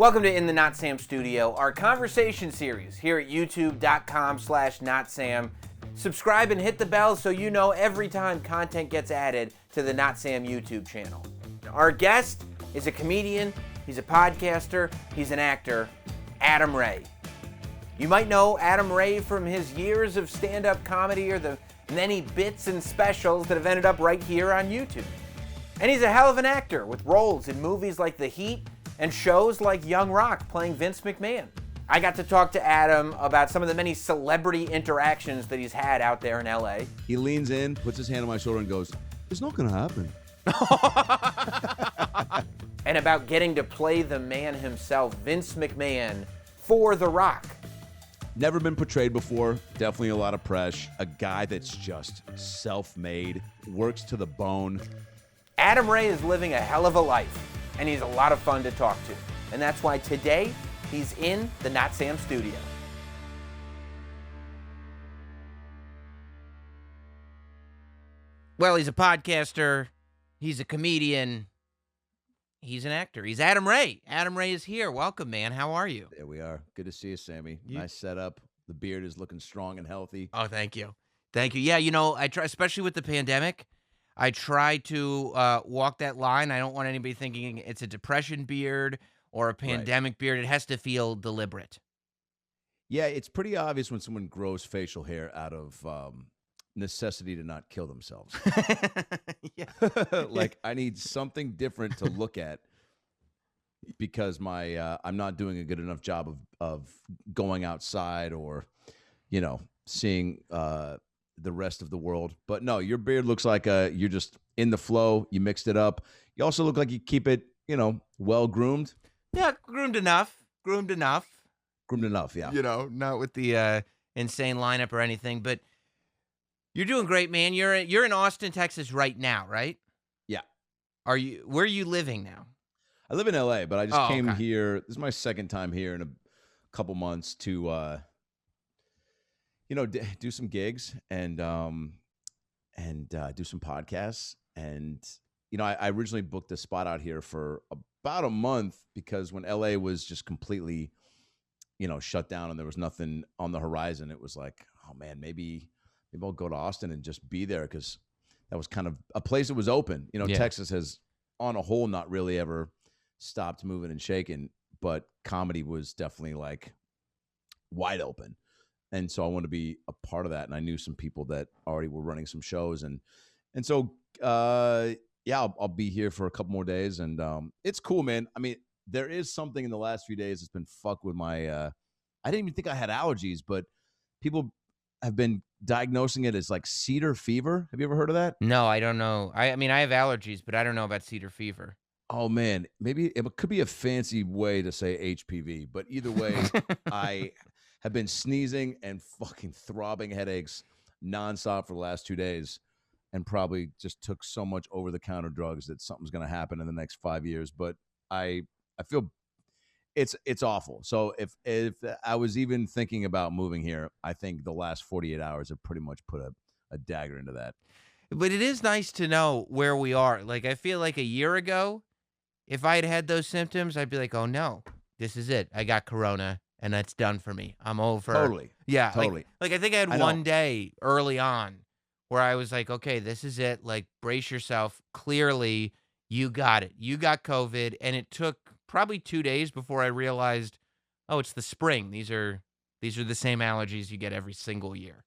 Welcome to In the Notsam Studio, our conversation series here at youtube.com/Notsam. Subscribe and hit the bell so you know every time content gets added to the Notsam YouTube channel. Our guest is a comedian, he's a podcaster, he's an actor, Adam Ray. You might know Adam Ray from his years of stand-up comedy or the many bits and specials that have ended up right here on YouTube. And he's a hell of an actor with roles in movies like The Heat and shows like Young Rock playing Vince McMahon. I got to talk to Adam about some of the many celebrity interactions that he's had out there in LA. He leans in, puts his hand on my shoulder and goes, "It's not gonna happen." And about getting to play the man himself, Vince McMahon, for The Rock. Never been portrayed before, definitely a lot of press. A guy that's just self-made, works to the bone. Adam Ray is living a hell of a life, and he's a lot of fun to talk to. And that's why today, he's in the Notsam Studio. Well, he's a podcaster, he's a comedian, he's an actor. He's Adam Ray. Adam Ray is here. Welcome, man. How are you? There we are. Good to see you, Sammy. Nice setup. The beard is looking strong and healthy. Oh, thank you. Thank you. Yeah, you know, I try, especially with the pandemic, I try to walk that line. I don't want anybody thinking it's a depression beard or a pandemic beard. It has to feel deliberate. Yeah, it's pretty obvious when someone grows facial hair out of necessity to not kill themselves. Yeah. Like, I need something different to look at because I'm not doing a good enough job of going outside or, seeing the rest of the world. But no, your beard looks like you're just in the flow. You mixed it up. You also look like you keep it, well groomed. Yeah, groomed enough. Groomed enough. Groomed enough, yeah. Not with the insane lineup or anything, but you're doing great, man. You're in Austin, Texas right now, right? Yeah. Where are you living now? I live in LA, but I just came okay. here. This is my second time here in a couple months to do some gigs and do some podcasts. And, I originally booked a spot out here for about a month because when LA was just completely, shut down and there was nothing on the horizon, it was like, oh man, maybe I'll go to Austin and just be there because that was kind of a place that was open. Yeah. Texas has, on a whole, not really ever stopped moving and shaking, but comedy was definitely like wide open. And so I wanted to be a part of that. And I knew some people that already were running some shows. And so, I'll be here for a couple more days. And it's cool, man. I mean, there is something in the last few days that's been fucked with my, I didn't even think I had allergies, but people have been diagnosing it as like cedar fever. Have you ever heard of that? No, I don't know. I mean, I have allergies, but I don't know about cedar fever. Oh, man. Maybe it could be a fancy way to say HPV. But either way, I have been sneezing and fucking throbbing headaches nonstop for the last 2 days and probably just took so much over-the-counter drugs that something's going to happen in the next 5 years. But I feel it's awful. So if I was even thinking about moving here, I think the last 48 hours have pretty much put a dagger into that. But it is nice to know where we are. Like, I feel like a year ago, if I had had those symptoms, I'd be like, oh, no, this is it. I got corona, and that's done for me. I'm over. Totally. Yeah. Totally. Like I think I had one day early on where I was like, okay, this is it. Like, brace yourself. Clearly, you got it. You got COVID, and it took probably 2 days before I realized, oh, it's the spring. These are the same allergies you get every single year.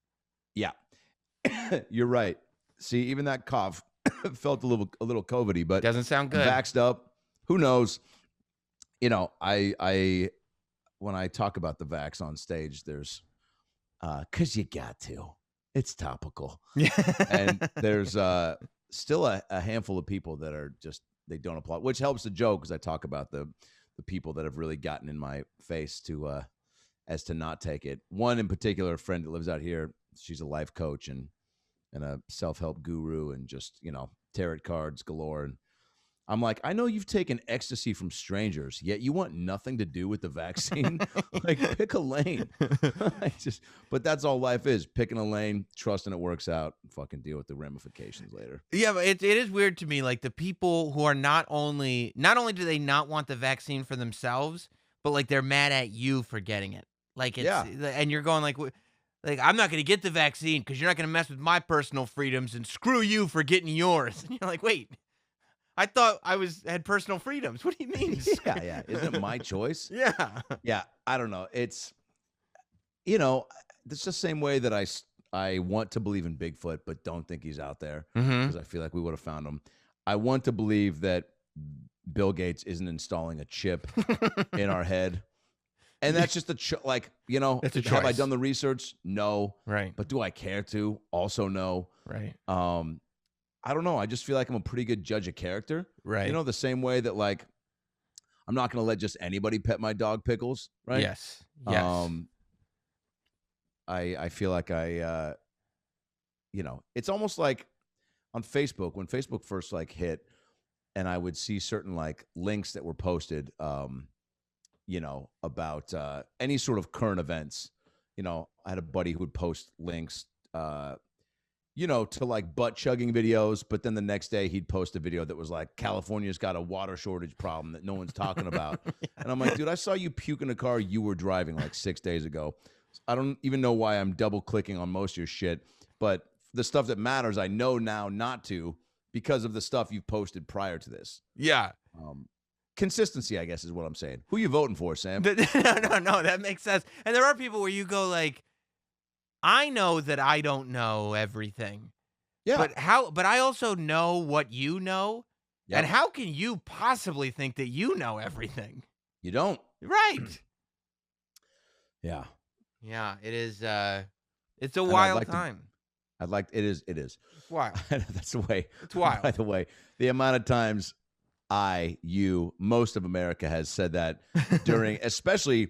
Yeah. You're right. See, even that cough felt a little COVID-y, but doesn't sound good. Vaxxed up. Who knows? I when I talk about the vax on stage, there's because you got to. It's topical. And there's still a handful of people that are just, they don't applaud, which helps the joke because I talk about the people that have really gotten in my face as to not take it. One in particular, a friend that lives out here, she's a life coach and a self-help guru and just, tarot cards galore. And I'm like, I know you've taken ecstasy from strangers, yet you want nothing to do with the vaccine. Like, pick a lane. But that's all life is: picking a lane, trusting it works out, and fucking deal with the ramifications later. Yeah, but it is weird to me. Like, the people who are not only do they not want the vaccine for themselves, but like they're mad at you for getting it. Like it's Yeah. and you're going like I'm not going to get the vaccine because you're not going to mess with my personal freedoms, and screw you for getting yours. And you're like, wait, I thought I had personal freedoms. What do you mean? Yeah. Isn't it my choice? Yeah. Yeah. I don't know. It's, it's the same way that I want to believe in Bigfoot, but don't think he's out there because I feel like we would have found him. I want to believe that Bill Gates isn't installing a chip in our head. And that's just it's a choice. Have I done the research? No. Right. But do I care to? Also no. Right. I don't know. I just feel like I'm a pretty good judge of character. Right. The same way that like I'm not going to let just anybody pet my dog Pickles, right? Yes. I feel like it's almost like on Facebook, when Facebook first like hit and I would see certain like links that were posted about any sort of current events. I had a buddy who would post links, to like butt chugging videos, but then the next day he'd post a video that was like, California's got a water shortage problem that no one's talking about. Yeah. And I'm like, dude, I saw you puke in a car you were driving like 6 days ago. I don't even know why I'm double clicking on most of your shit, but the stuff that matters, I know now not to because of the stuff you've posted prior to this. Yeah. Consistency, I guess, is what I'm saying. Who you voting for, Sam? No, that makes sense. And there are people where you go like, I know that I don't know everything. Yeah. But I also know what you know. Yep. And how can you possibly think that you know everything? You don't. Right. Yeah. Yeah, it is it's a wild time. It is. It's wild. That's the way. It's wild. By the way, the amount of times most of America has said that during, especially,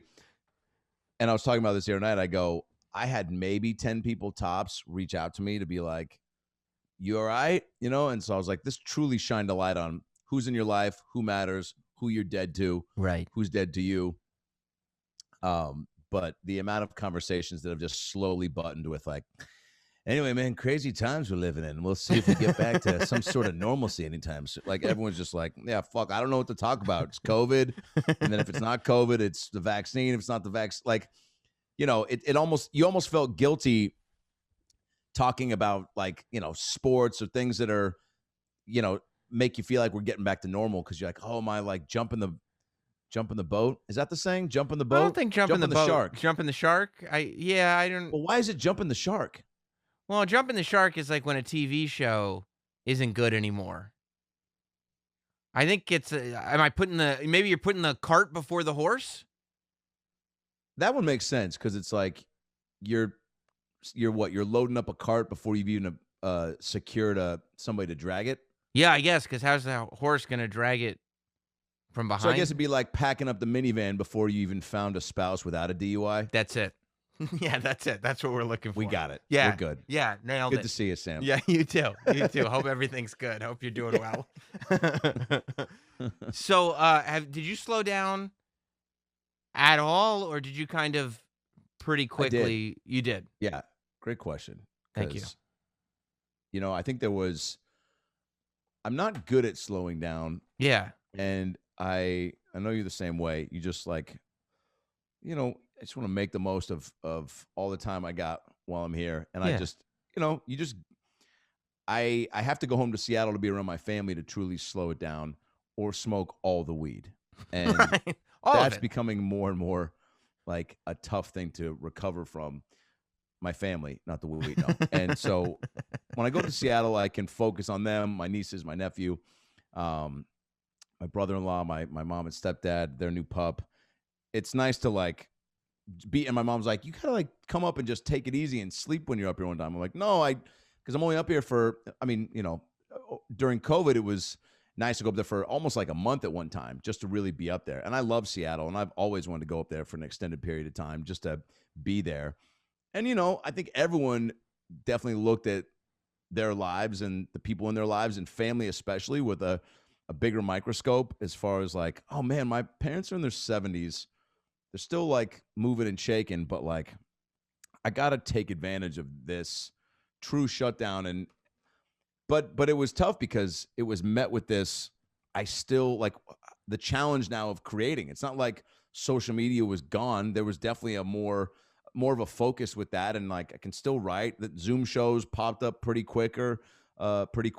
and I was talking about this the other night, I go, I had maybe 10 people tops reach out to me to be like, you all right? And so I was like, this truly shined a light on who's in your life, who matters, who you're dead to, right? Who's dead to you. But the amount of conversations that have just slowly buttoned with like, anyway, man, crazy times we're living in. We'll see if we get back to some sort of normalcy anytime soon. Like everyone's just like, yeah, fuck, I don't know what to talk about. It's COVID. And then if it's not COVID, it's the vaccine. If it's not the vaccine, like, you almost felt guilty talking about like, sports or things that are, make you feel like we're getting back to normal. Cause you're like, oh, am I like jumping the boat? Is that the saying? Jumping the boat? I don't think jumping the boat. Shark. Jumping the shark? I don't. Well, why is it jumping the shark? Well, jumping the shark is like when a TV show isn't good anymore. I think it's. Maybe you're putting the cart before the horse? That one makes sense because it's like you're loading up a cart before you've even secured somebody to drag it. Yeah, I guess, because how's the horse going to drag it from behind? So I guess it'd be like packing up the minivan before you even found a spouse without a DUI. That's it. Yeah, that's it. That's what we're looking for. We got it. Yeah. We're good. Yeah, nailed it. Good to see you, Sam. Yeah, you too. You too. Hope everything's good. Hope you're doing well. So, did you slow down at all, or did you kind of pretty quickly? You did. Yeah. Great question. Thank you. I think I'm not good at slowing down. Yeah. And I know you're the same way. You just like, I just want to make the most of all the time I got while I'm here. And I just, I have to go home to Seattle to be around my family to truly slow it down or smoke all the weed. And right. That's becoming more and more like a tough thing to recover from. My family, not the weed, no. And so when I go to Seattle, I can focus on them, my nieces, my nephew, my brother-in-law, my mom and stepdad, their new pup. It's nice to like and my mom's like, you gotta like come up and just take it easy and sleep when you're up here one time. I'm like, no, because I'm only up here during COVID, it was nice to go up there for almost like a month at one time just to really be up there. And I love Seattle, and I've always wanted to go up there for an extended period of time just to be there. And, I think everyone definitely looked at their lives and the people in their lives and family especially with a bigger microscope as far as like, oh, man, my parents are in their 70s. They're still like moving and shaking, but like I got to take advantage of this true shutdown. But it was tough because it was met with this, I still like the challenge now of creating. It's not like social media was gone, there was definitely a more of a focus with that. And like, I can still write. The Zoom shows popped up pretty quicker, quicker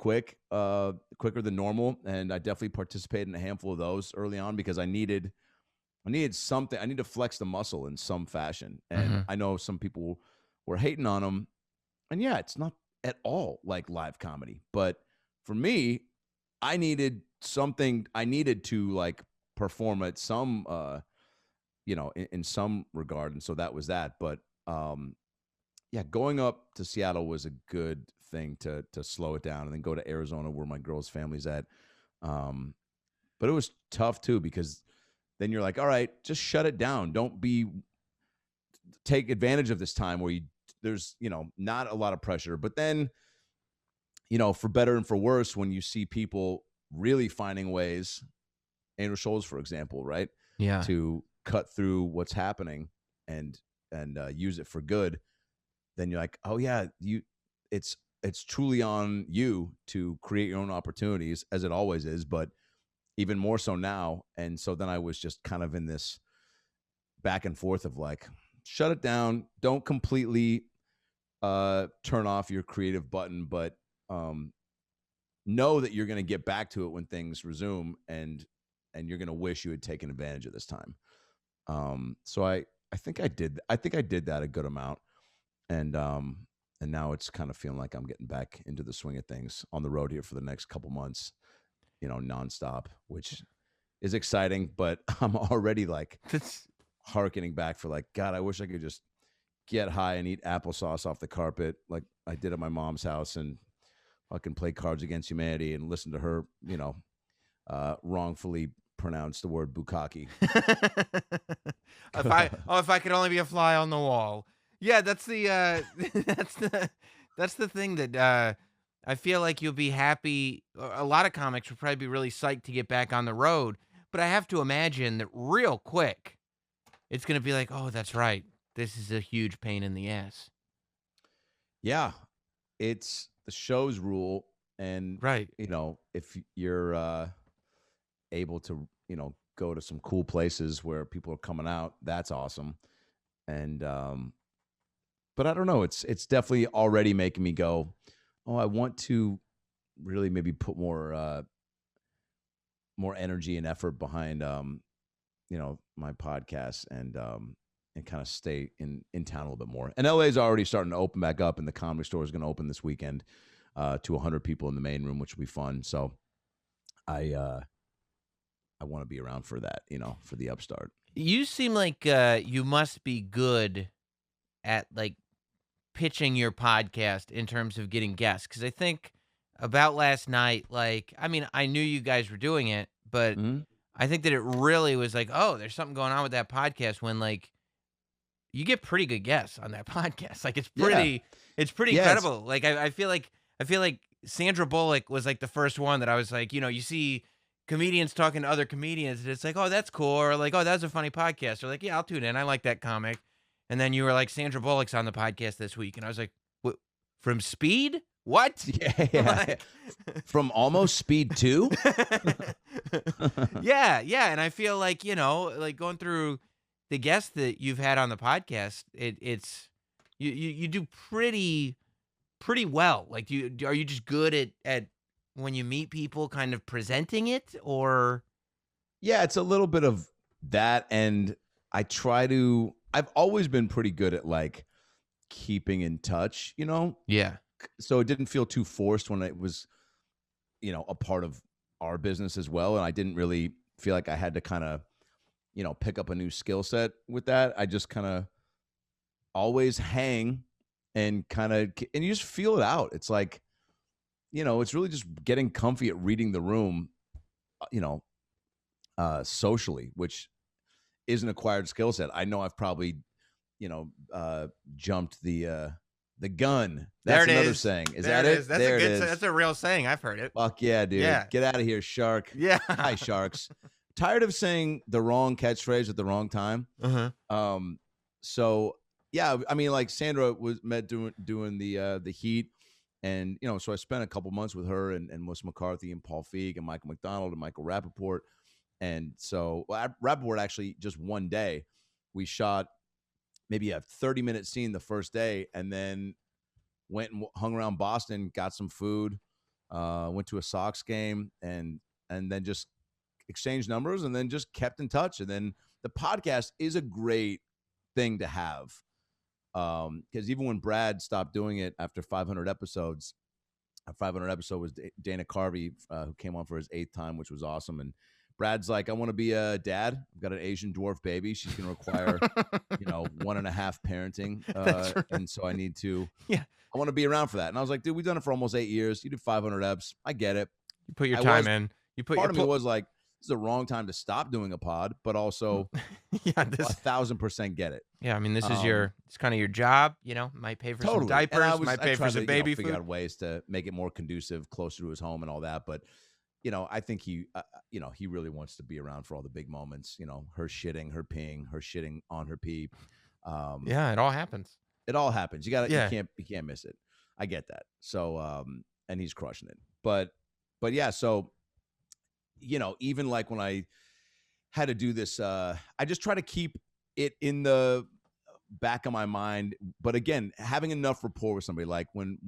than normal. And I definitely participated in a handful of those early on because I needed something. I need to flex the muscle in some fashion. And I know some people were hating on them. And yeah, it's not at all like live comedy. But for me, I needed something. I needed to like perform at some, in some regard. And so that was that. But yeah, going up to Seattle was a good thing to slow it down and then go to Arizona where my girl's family's at. But it was tough too, because then you're like, all right, just shut it down. Take advantage of this time where there's, not a lot of pressure. But then, for better and for worse, when you see people really finding ways, Andrew Scholes, for example, right? Yeah. To cut through what's happening and use it for good, then you're like, oh yeah, it's truly on you to create your own opportunities, as it always is, but even more so now. And so then I was just kind of in this back and forth of like, shut it down, don't completely turn off your creative button, but know that you're going to get back to it when things resume, and you're going to wish you had taken advantage of this time. So I think I did that a good amount. And now it's kind of feeling like I'm getting back into the swing of things on the road here for the next couple months, nonstop, which is exciting, but I'm already like hearkening back for like, God, I wish I could just get high and eat applesauce off the carpet like I did at my mom's house and fucking play Cards Against Humanity and listen to her, wrongfully pronounce the word bukkake. If I could only be a fly on the wall. Yeah, that's the that's the thing that I feel like you'll be happy. A lot of comics will probably be really psyched to get back on the road, but I have to imagine that real quick, it's going to be like, oh, that's right. This is a huge pain in the ass. Yeah, it's the show's rule, and right. If you're able to, go to some cool places where people are coming out, that's awesome. And but I don't know, it's definitely already making me go, oh, I want to really maybe put more energy and effort behind my podcast and kind of stay in town a little bit more. And LA is already starting to open back up, and the Comedy Store is going to open this weekend to 100 people in the main room, which will be fun. So I want to be around for that, for the upstart. You seem like you must be good at like pitching your podcast in terms of getting guests, because I think about last night, like, I mean, I knew you guys were doing it, but I think that it really was like, oh, there's something going on with that podcast when like you get pretty good guests on that podcast. Like it's pretty incredible. Like I feel like Sandra Bullock was like the first one that I was like, you see comedians talking to other comedians, and it's like, oh, that's cool, or like, oh, that's a funny podcast, or like, yeah, I'll tune in, I like that comic. And then you were like, Sandra Bullock's on the podcast this week, and I was like, what, from Speed? What? Yeah. From almost Speed 2? Yeah, and I feel like, like going through the guests that you've had on the podcast, it's you do pretty well. Like, are you just good at when you meet people kind of presenting it, or? Yeah, it's a little bit of that, and I've always been pretty good at like keeping in touch, Yeah. So it didn't feel too forced when it was, a part of our business as well. And I didn't really feel like I had to kind of, pick up a new skill set with that. I just kind of always hang and you just feel it out. It's like, it's really just getting comfy at reading the room, socially, which is an acquired skill set. I know I've probably, jumped the gun. That's another saying. Is that it? That's a real saying. I've heard it. Fuck yeah, dude. Yeah. Get out of here, shark. Yeah. Hi, sharks. Tired of saying the wrong catchphrase at the wrong time. So yeah, I mean, like Sandra was doing the Heat, and so I spent a couple months with her and Melissa McCarthy and Paul Feig and Michael McDonald and Michael Rappaport, And so Rappaport actually just one day, we shot maybe a 30-minute scene the first day, and then went and hung around Boston, got some food, went to a Sox game, and then just exchanged numbers, and then just kept in touch. And then the podcast is a great thing to have, because even when Brad stopped doing it after 500 episodes, our 500 episode was Dana Carvey, who came on for his 8th time, which was awesome. And Brad's like, I want to be a dad. I've got an Asian dwarf baby. She's going to require, 1.5 parenting. Right. And so I need to, Yeah. I want to be around for that. And I was like, dude, we've done it for almost 8 years. You did 500 eps. I get it. You put your time in. You put part of me was like, this is the wrong time to stop doing a pod, but also yeah, 1,000% get it. Yeah, I mean, this is it's kind of your job, might pay for some diapers, might pay for some baby food. Figure out ways to make it more conducive, closer to his home and all that. But, I think he really wants to be around for all the big moments, her shitting, her peeing, her shitting on her pee. Yeah, it all happens. It all happens. You can't miss it. I get that. So, and he's crushing it. But yeah, so, even like when I had to do this, I just try to keep it in the back of my mind. But again, having enough rapport with somebody, like when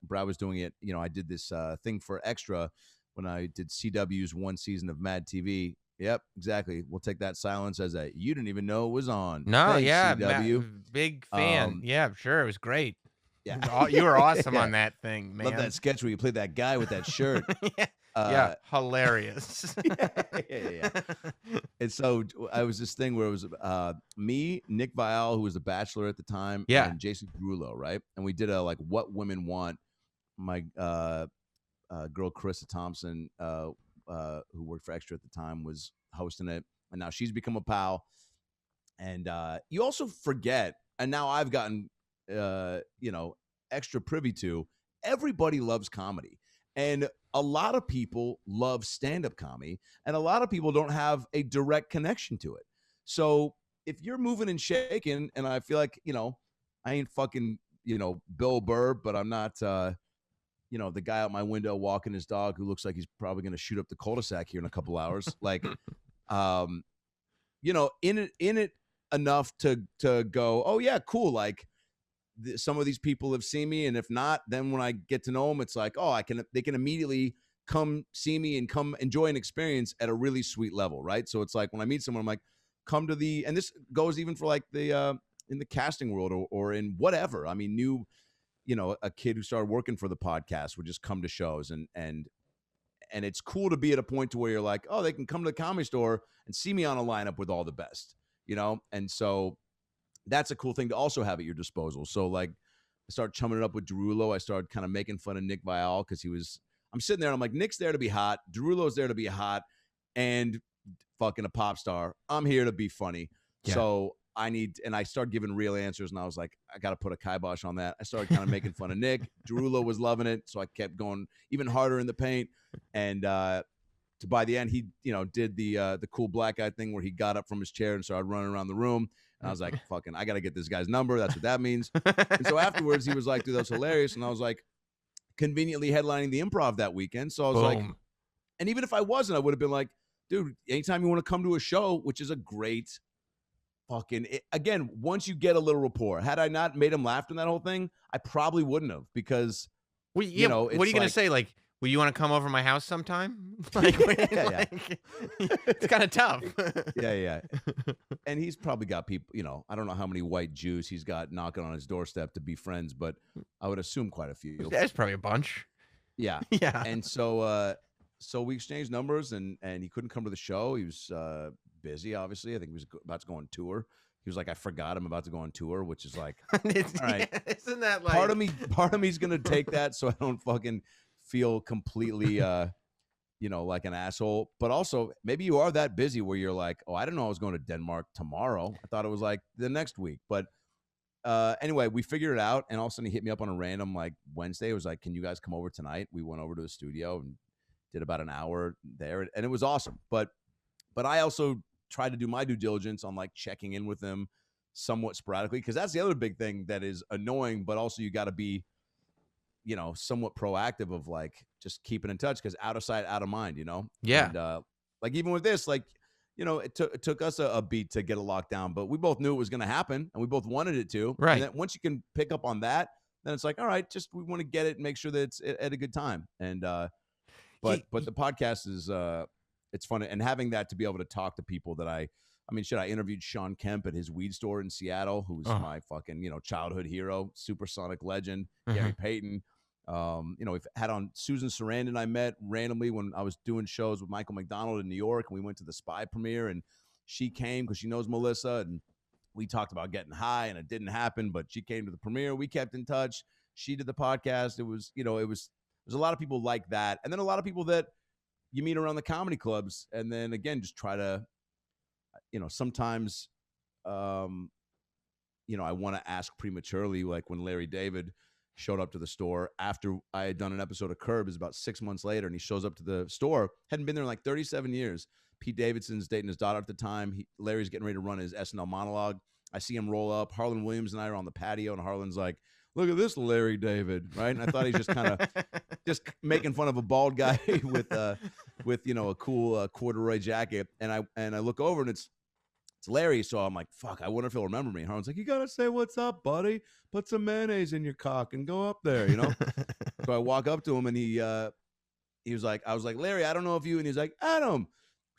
Brad was doing it, I did this thing for Extra when I did CW's one season of Mad TV. Yep, exactly. We'll take that silence as a you didn't even know it was on. No, Thanks, yeah, CW. big fan. Yeah, sure, it was great. Yeah, you were awesome on that thing, man. Love that sketch where you played that guy with that shirt. Yeah, hilarious. Yeah. And so I was this thing where it was me, Nick Vial, who was a bachelor at the time, and Jason Derulo, right? And we did a like what women want. My girl Carissa Thompson, who worked for Extra at the time, was hosting it, and now she's become a pal. And you also forget, and now I've gotten extra privy to, everybody loves comedy. And a lot of people love stand-up comedy, and a lot of people don't have a direct connection to it. So if you're moving and shaking, and I feel like, I ain't fucking, Bill Burr, but I'm not, the guy out my window walking his dog who looks like he's probably going to shoot up the cul-de-sac here in a couple hours. Like, in it enough to go, oh yeah, cool. Like, some of these people have seen me, and if not, then when I get to know them, it's like, oh, they can immediately come see me and come enjoy an experience at a really sweet level, right? So it's like when I meet someone, I'm like, come to and this goes even for like the in the casting world or in whatever. I mean, a kid who started working for the podcast would just come to shows, and it's cool to be at a point to where you're like, oh, they can come to the Comedy Store and see me on a lineup with all the best, and so that's a cool thing to also have at your disposal. So like I started chumming it up with Derulo. I started kind of making fun of Nick Vial because I'm sitting there and I'm like, Nick's there to be hot. Derulo's there to be hot and fucking a pop star. I'm here to be funny. Yeah. So and I started giving real answers, and I was like, I got to put a kibosh on that. I started kind of making fun of Nick. Derulo was loving it. So I kept going even harder in the paint. And, by the end, he, did the cool black guy thing where he got up from his chair and started running around the room. And I was like, fucking, I got to get this guy's number. That's what that means. And so afterwards, he was like, dude, that's hilarious. And I was like, conveniently headlining the Improv that weekend. So I was like, and even if I wasn't, I would have been like, dude, anytime you want to come to a show, which is a great again, once you get a little rapport, had I not made him laugh in that whole thing, I probably wouldn't have, because, what are you going to say? Like, will you want to come over to my house sometime? Like, it's kind of tough. Yeah. And he's probably got people, I don't know how many white Jews he's got knocking on his doorstep to be friends, but I would assume quite a few. There's probably a bunch. Yeah. Yeah. And so we exchanged numbers, and he couldn't come to the show. He was busy, obviously. I think he was about to go on tour. He was like, I forgot I'm about to go on tour, which is like, all right. Isn't that like... Part of me's going to take that so I don't fucking feel completely, like an asshole. But also, maybe you are that busy where you're like, oh, I didn't know I was going to Denmark tomorrow. I thought it was like the next week. But anyway, we figured it out, and all of a sudden he hit me up on a random like Wednesday. It was like, can you guys come over tonight? We went over to the studio and did about an hour there, and it was awesome. But I also tried to do my due diligence on like checking in with them somewhat sporadically, because that's the other big thing that is annoying, but also you got to be, somewhat proactive of like just keeping in touch, because out of sight, out of mind, Yeah. And Like even with this, like, you know, it took us a beat to get it locked down, but we both knew it was going to happen and we both wanted it to. Right. And then once you can pick up on that, then it's like, all right, just we want to get it and make sure that it's at a good time. And but the podcast is it's fun, and having that to be able to talk to people that I mean, shit, I interviewed Sean Kemp at his weed store in Seattle, who's my fucking, you know, childhood hero, supersonic legend, Gary Payton. You know, we've had on Susan Sarandon I met randomly when I was doing shows with Michael McDonald in New York, and we went to the Spy premiere, and she came because she knows Melissa, and we talked about getting high, and it didn't happen, but she came to the premiere. We kept in touch. She did the podcast. It was, you know, there's a lot of people like that, and then a lot of people that you meet around the comedy clubs, and then again, just try to, you know, sometimes, you know, I want to ask prematurely, like when Larry David showed up to the store after I had done an episode of Curb, is about 6 months later, and he shows up to the store, hadn't been there in like 37 years. Pete Davidson's dating his daughter at the time. Larry's getting ready to run his SNL monologue. I see him roll up. Harlan Williams and I are on the patio, and Harlan's like, look at this Larry David, right? And I thought he's just kind of just making fun of a bald guy with you know, a cool corduroy jacket. And I look over, and it's Larry. So I'm like, fuck, I wonder if he'll remember me. And Harlan's like, you got to say what's up, buddy. Put some mayonnaise in your cock and go up there, you know? So I walk up to him, and he was like, I was like, Larry, I don't know if you, and he's like, Adam.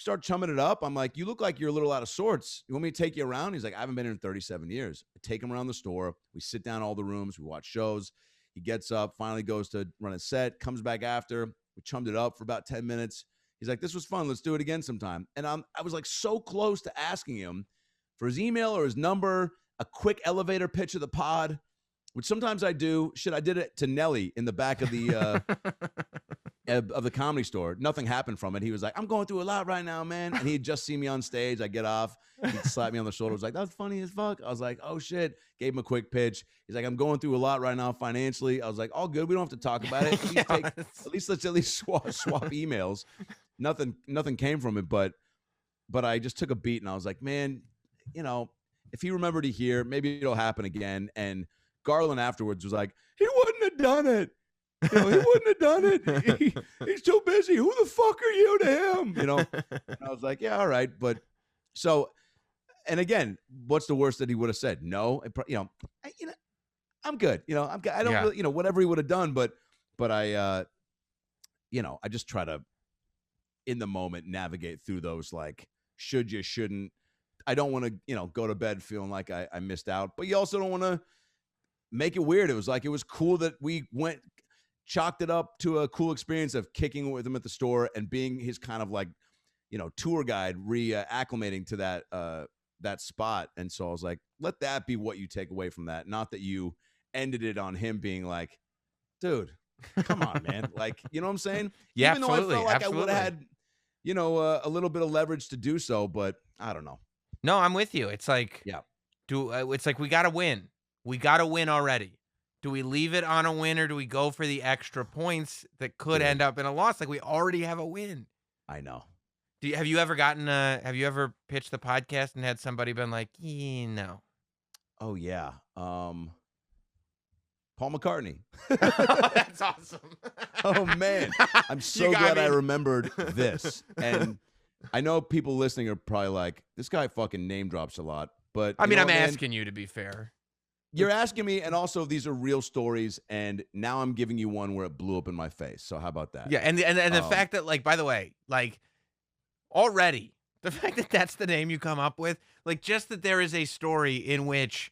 Start chumming it up. I'm like, you look like you're a little out of sorts. You want me to take you around? He's like, I haven't been here in 37 years. I take him around the store. We sit down all the rooms. We watch shows. He gets up, finally goes to run a set, comes back after. We chummed it up for about 10 minutes. He's like, this was fun. Let's do it again sometime. And I was like so close to asking him for his email or his number, a quick elevator pitch of the pod, which sometimes I do. Shit, I did it to Nelly in the back of the of the Comedy Store. Nothing happened from it. He was like, I'm going through a lot right now, man. And he'd just see me on stage. I get off. He'd slap me on the shoulder. Was like, that's funny as fuck. I was like, oh shit. Gave him a quick pitch. He's like, I'm going through a lot right now financially. I was like, all good. We don't have to talk about it. Let's at least swap emails. Nothing came from it, but I just took a beat, and I was like, man, you know, if he remembered to hear, maybe it'll happen again. And Garland afterwards was like, he wouldn't have done it. You know, he wouldn't have done it. He's too busy. Who the fuck are you to him? You know, and I was like, yeah, all right. But so, and again, what's the worst that he would have said? No, you know, I'm good. You know, I don't really, you know, whatever he would have done. But I, you know, I just try to, in the moment, navigate through those, like, should you, shouldn't. I don't want to, you know, go to bed feeling like I missed out. But you also don't want to make it weird. It was like, it was cool that we chalked it up to a cool experience of kicking with him at the store and being his kind of like, you know, tour guide, acclimating to that spot. And so I was like, let that be what you take away from that. Not that you ended it on him being like, dude, come on, man. Like, you know what I'm saying? Yeah, even absolutely. Though I felt like absolutely. I would have had, you know, a little bit of leverage to do so, but I don't know. No, I'm with you. It's like, yeah, it's like, we got to win. We got to win already. Do we leave it on a win, or do we go for the extra points that could end up in a loss? Like, we already have a win. I know. Have you ever pitched the podcast and had somebody been like, no? Oh yeah. Paul McCartney. That's awesome. Oh man. I'm so glad I remembered this. And I know people listening are probably like, this guy fucking name drops a lot. But I mean, I'm asking you, to be fair. You're asking me, and also these are real stories, and now I'm giving you one where it blew up in my face. So how about that? Yeah, and the fact that, like, by the way, like, already, the fact that that's the name you come up with, like, just that there is a story in which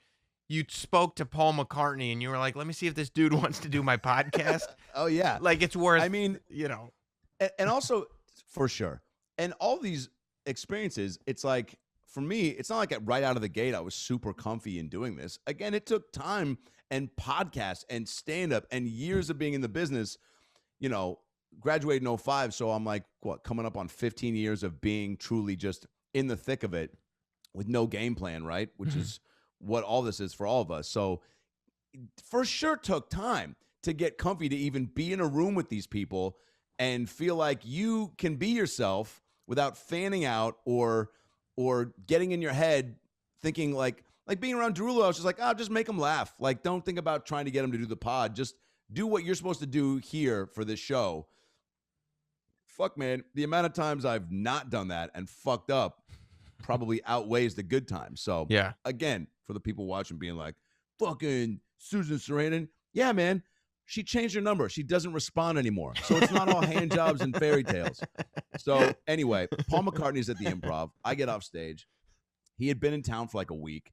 you spoke to Paul McCartney and you were like, let me see if this dude wants to do my podcast. Oh, yeah. Like, it's worth, I mean, you know. And also, for sure. And all these experiences, it's like, for me, it's not like right out of the gate I was super comfy in doing this. Again, it took time and podcasts and stand-up and years of being in the business. You know, graduated in 2005, so I'm like, what, coming up on 15 years of being truly just in the thick of it with no game plan, right? Which is what all this is for all of us. So for sure took time to get comfy to even be in a room with these people and feel like you can be yourself without fanning out or getting in your head thinking like being around Derulo, I was just like, oh, just make him laugh. Like, don't think about trying to get him to do the pod. Just do what you're supposed to do here for this show. fuck, man, the amount of times I've not done that and fucked up probably outweighs the good times. So Yeah. again, for the people watching being like, fucking Susan Sarandon, yeah, man, she changed her number. She doesn't respond anymore. So it's not all hand jobs and fairy tales. So anyway, Paul McCartney's at the Improv. I get off stage. He had been in town for like a week.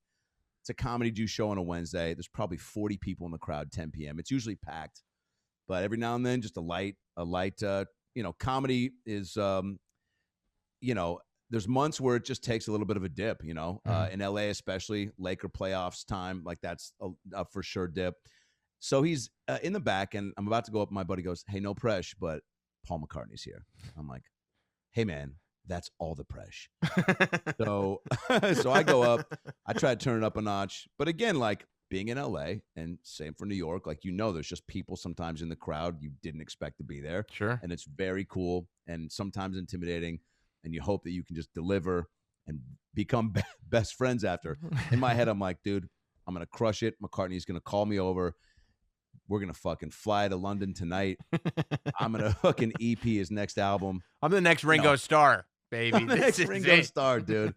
It's a comedy juice show on a Wednesday. There's probably 40 people in the crowd, 10 p.m. It's usually packed, but every now and then, just a light, comedy is, there's months where it just takes a little bit of a dip, in LA, especially Laker playoffs time, like that's a for sure dip. So he's in the back, and I'm about to go up. My buddy goes, "Hey, no pressure, but Paul McCartney's here." I'm like, "Hey, man, that's all the pressure." So I go up. I try to turn it up a notch, but again, like being in LA, and same for New York, like there's just people sometimes in the crowd you didn't expect to be there. Sure. And it's very cool and sometimes intimidating, and you hope that you can just deliver and become best friends after. In my head, I'm like, dude, I'm gonna crush it. McCartney's gonna call me over. We're going to fucking fly to London tonight. I'm going to fucking EP his next album. I'm the next Ringo Starr, baby. I'm the next Ringo Starr, dude.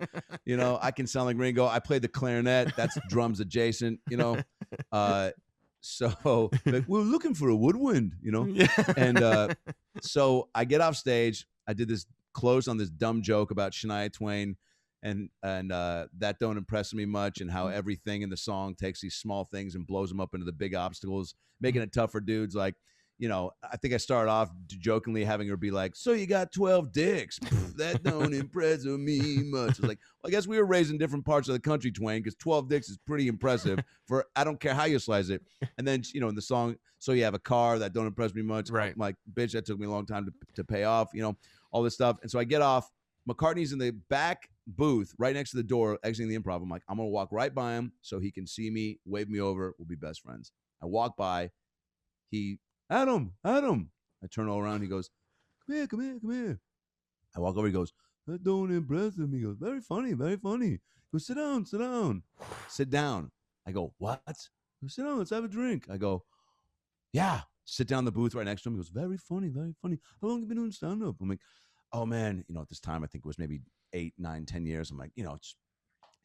I can sound like Ringo. I played the clarinet. That's drums adjacent, So like, we're looking for a woodwind, And so I get off stage. I did this close on this dumb joke about Shania Twain. And that don't impress me much, and how everything in the song takes these small things and blows them up into the big obstacles, making it tough for dudes. Like, I think I started off jokingly having her be like, "So you got 12 dicks? That don't impress me much." I was like, well, I guess we were raised in different parts of the country, Twain, because 12 dicks is pretty impressive for I don't care how you slice it. And then, in the song, "So you have a car? That don't impress me much." Right. I'm like, bitch, that took me a long time to pay off, all this stuff. And so I get off. McCartney's in the back booth right next to the door exiting the Improv. I'm like, I'm going to walk right by him so he can see me, wave me over. We'll be best friends. I walk by. Adam. I turn all around. He goes, come here. I walk over. He goes, "That don't impress him." He goes, "Very funny, very funny." He goes, sit down. I go, "What?" He goes, "Sit down, let's have a drink." I go, "Yeah." Sit down in the booth right next to him. He goes, "Very funny, very funny. How long have you been doing stand-up?" I'm like, "Oh, man, at this time, I think it was maybe 8, 9, 10 years. I'm like, it's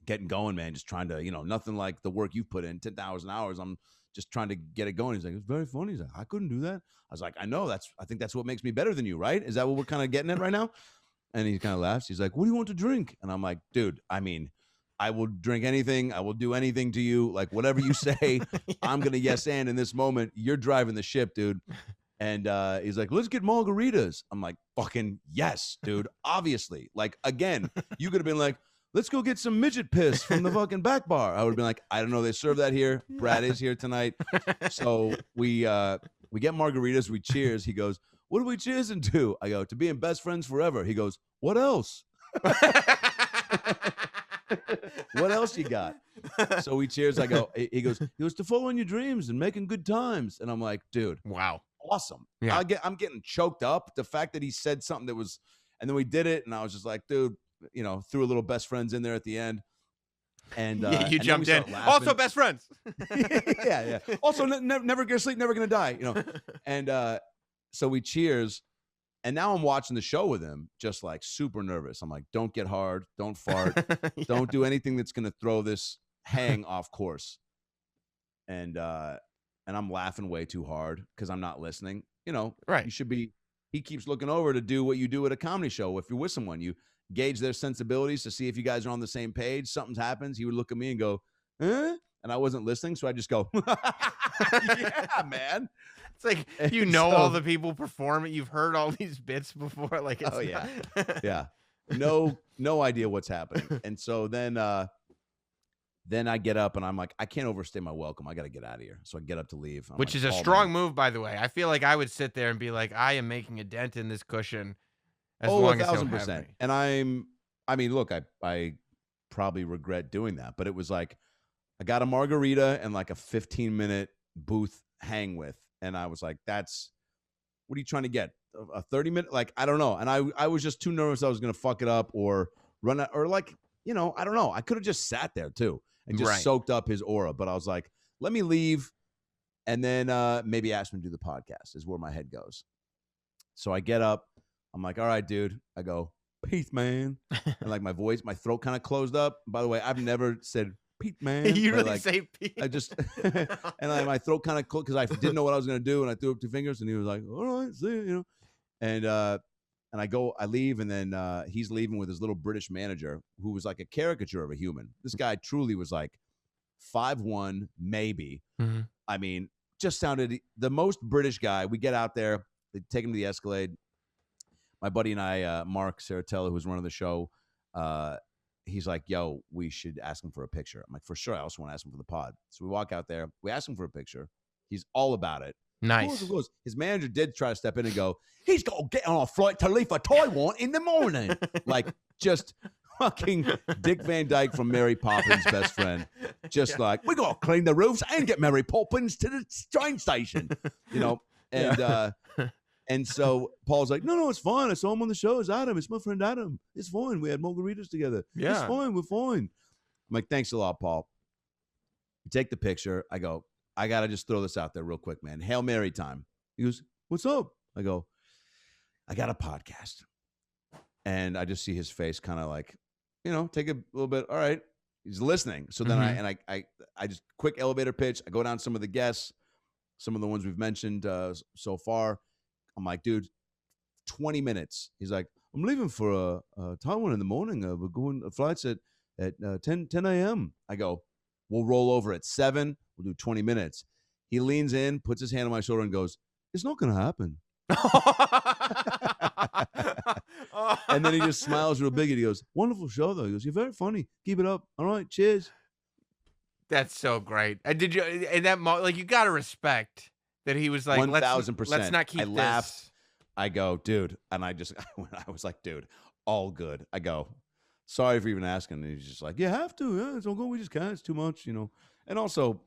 getting going, man. Just trying to, nothing like the work you've put in, 10,000 hours. I'm just trying to get it going." He's like, "It's very funny." He's like, "I couldn't do that." I was like, "I know. I think that's what makes me better than you, right? Is that what we're kind of getting at right now?" And he kind of laughs. He's like, "What do you want to drink?" And I'm like, "Dude, I will drink anything. I will do anything to you. Like, whatever you say, I'm going to yes and in this moment. You're driving the ship, dude." And he's like, "Let's get margaritas." I'm like, "Fucking yes, dude. Obviously." Like, again, you could have been like, "Let's go get some midget piss from the fucking back bar." I would have been like, "I don't know. They serve that here. Brad is here tonight." So we get margaritas. We cheers. He goes, "What are we cheersing to?" I go, "To being best friends forever." He goes, "What else?" "What else you got?" So we cheers. I go, he goes, "To following your dreams and making good times." And I'm like, dude, wow. Awesome. Yeah. I'm getting choked up. The fact that he said something that was, and then we did it, and I was just like, dude, threw a little best friends in there at the end. And you and jumped in. Also best friends. yeah. Also, never gonna sleep, never gonna die. And so we cheers. And now I'm watching the show with him, just like super nervous. I'm like, don't get hard, don't fart, Yeah. don't do anything that's gonna throw this hang off course. And I'm laughing way too hard because I'm not listening. Right. You should be. He keeps looking over to do what you do at a comedy show. If you're with someone, you gauge their sensibilities to see if you guys are on the same page. Something happens, he would look at me and go, "Huh?" And I wasn't listening, so I just go, "Yeah, man." It's like, all the people perform it. You've heard all these bits before. Like, it's yeah. Yeah. No idea what's happening. And so then I get up and I'm like, I can't overstay my welcome. I got to get out of here. So I get up to leave. I'm Which like, is a "Oh, strong man." move, by the way. I feel like I would sit there and be like, I am making a dent in this cushion as long as he'll have me. And look, I probably regret doing that, but it was like, I got a margarita and like a 15-minute booth hang with. And I was like, what are you trying to get? A 30-minute? Like, I don't know. And I was just too nervous I was going to fuck it up or run out, or like, I don't know. I could have just sat there too and just soaked up his aura. But I was like, let me leave and then maybe ask him to do the podcast is where my head goes. So I get up. I'm like, all right, dude. I go, peace, man. And like my throat kind of closed up. By the way, I've never said peace, man. You but really like, say Pete? I just, and like my throat kind of closed because I didn't know what I was going to do. And I threw up 2 fingers and he was like, all right, see you, you know. And I leave, and then he's leaving with his little British manager who was like a caricature of a human. This guy truly was like 5'1", maybe. Mm-hmm. I mean, just sounded the most British guy. We get out there, they take him to the Escalade. My buddy and I, Mark Saratella, who's running the show, he's like, yo, we should ask him for a picture. I'm like, for sure. I also want to ask him for the pod. So we walk out there. We ask him for a picture. He's all about it. Nice. Of course. His manager did try to step in and go, he's got to get on a flight to leave for Taiwan in the morning. Like, just fucking Dick Van Dyke from Mary Poppins' best friend. Just like, we got to clean the roofs and get Mary Poppins to the train station. You know? And and so Paul's like, no, it's fine. I saw him on the show. It's Adam. It's my friend Adam. It's fine. We had margaritas together. Yeah. It's fine. We're fine. I'm like, thanks a lot, Paul. We take the picture. I go, I got to just throw this out there real quick, man. Hail Mary time. He goes, what's up? I go, I got a podcast. And I just see his face kind of like, you know, take a little bit. All right. He's listening. So then I just quick elevator pitch. I go down some of the guests, some of the ones we've mentioned so far. I'm like, dude, 20 minutes. He's like, I'm leaving for Taiwan in the morning. We're going flights at 10 a.m. I go, we'll roll over at 7. We'll do 20 minutes. He leans in, puts his hand on my shoulder and goes, it's not going to happen. And then he just smiles real big and he goes, wonderful show, though. He goes, you're very funny. Keep it up. All right, cheers. That's so great. Did you, in that moment, like, you got to respect that he was like, 1,000%. Let's not keep I this. Laughed. I go, dude. And I was like, dude, all good. I go, sorry for even asking. And he's just like, you have to. Yeah, it's all good. We just can't. It's too much, you know. And also,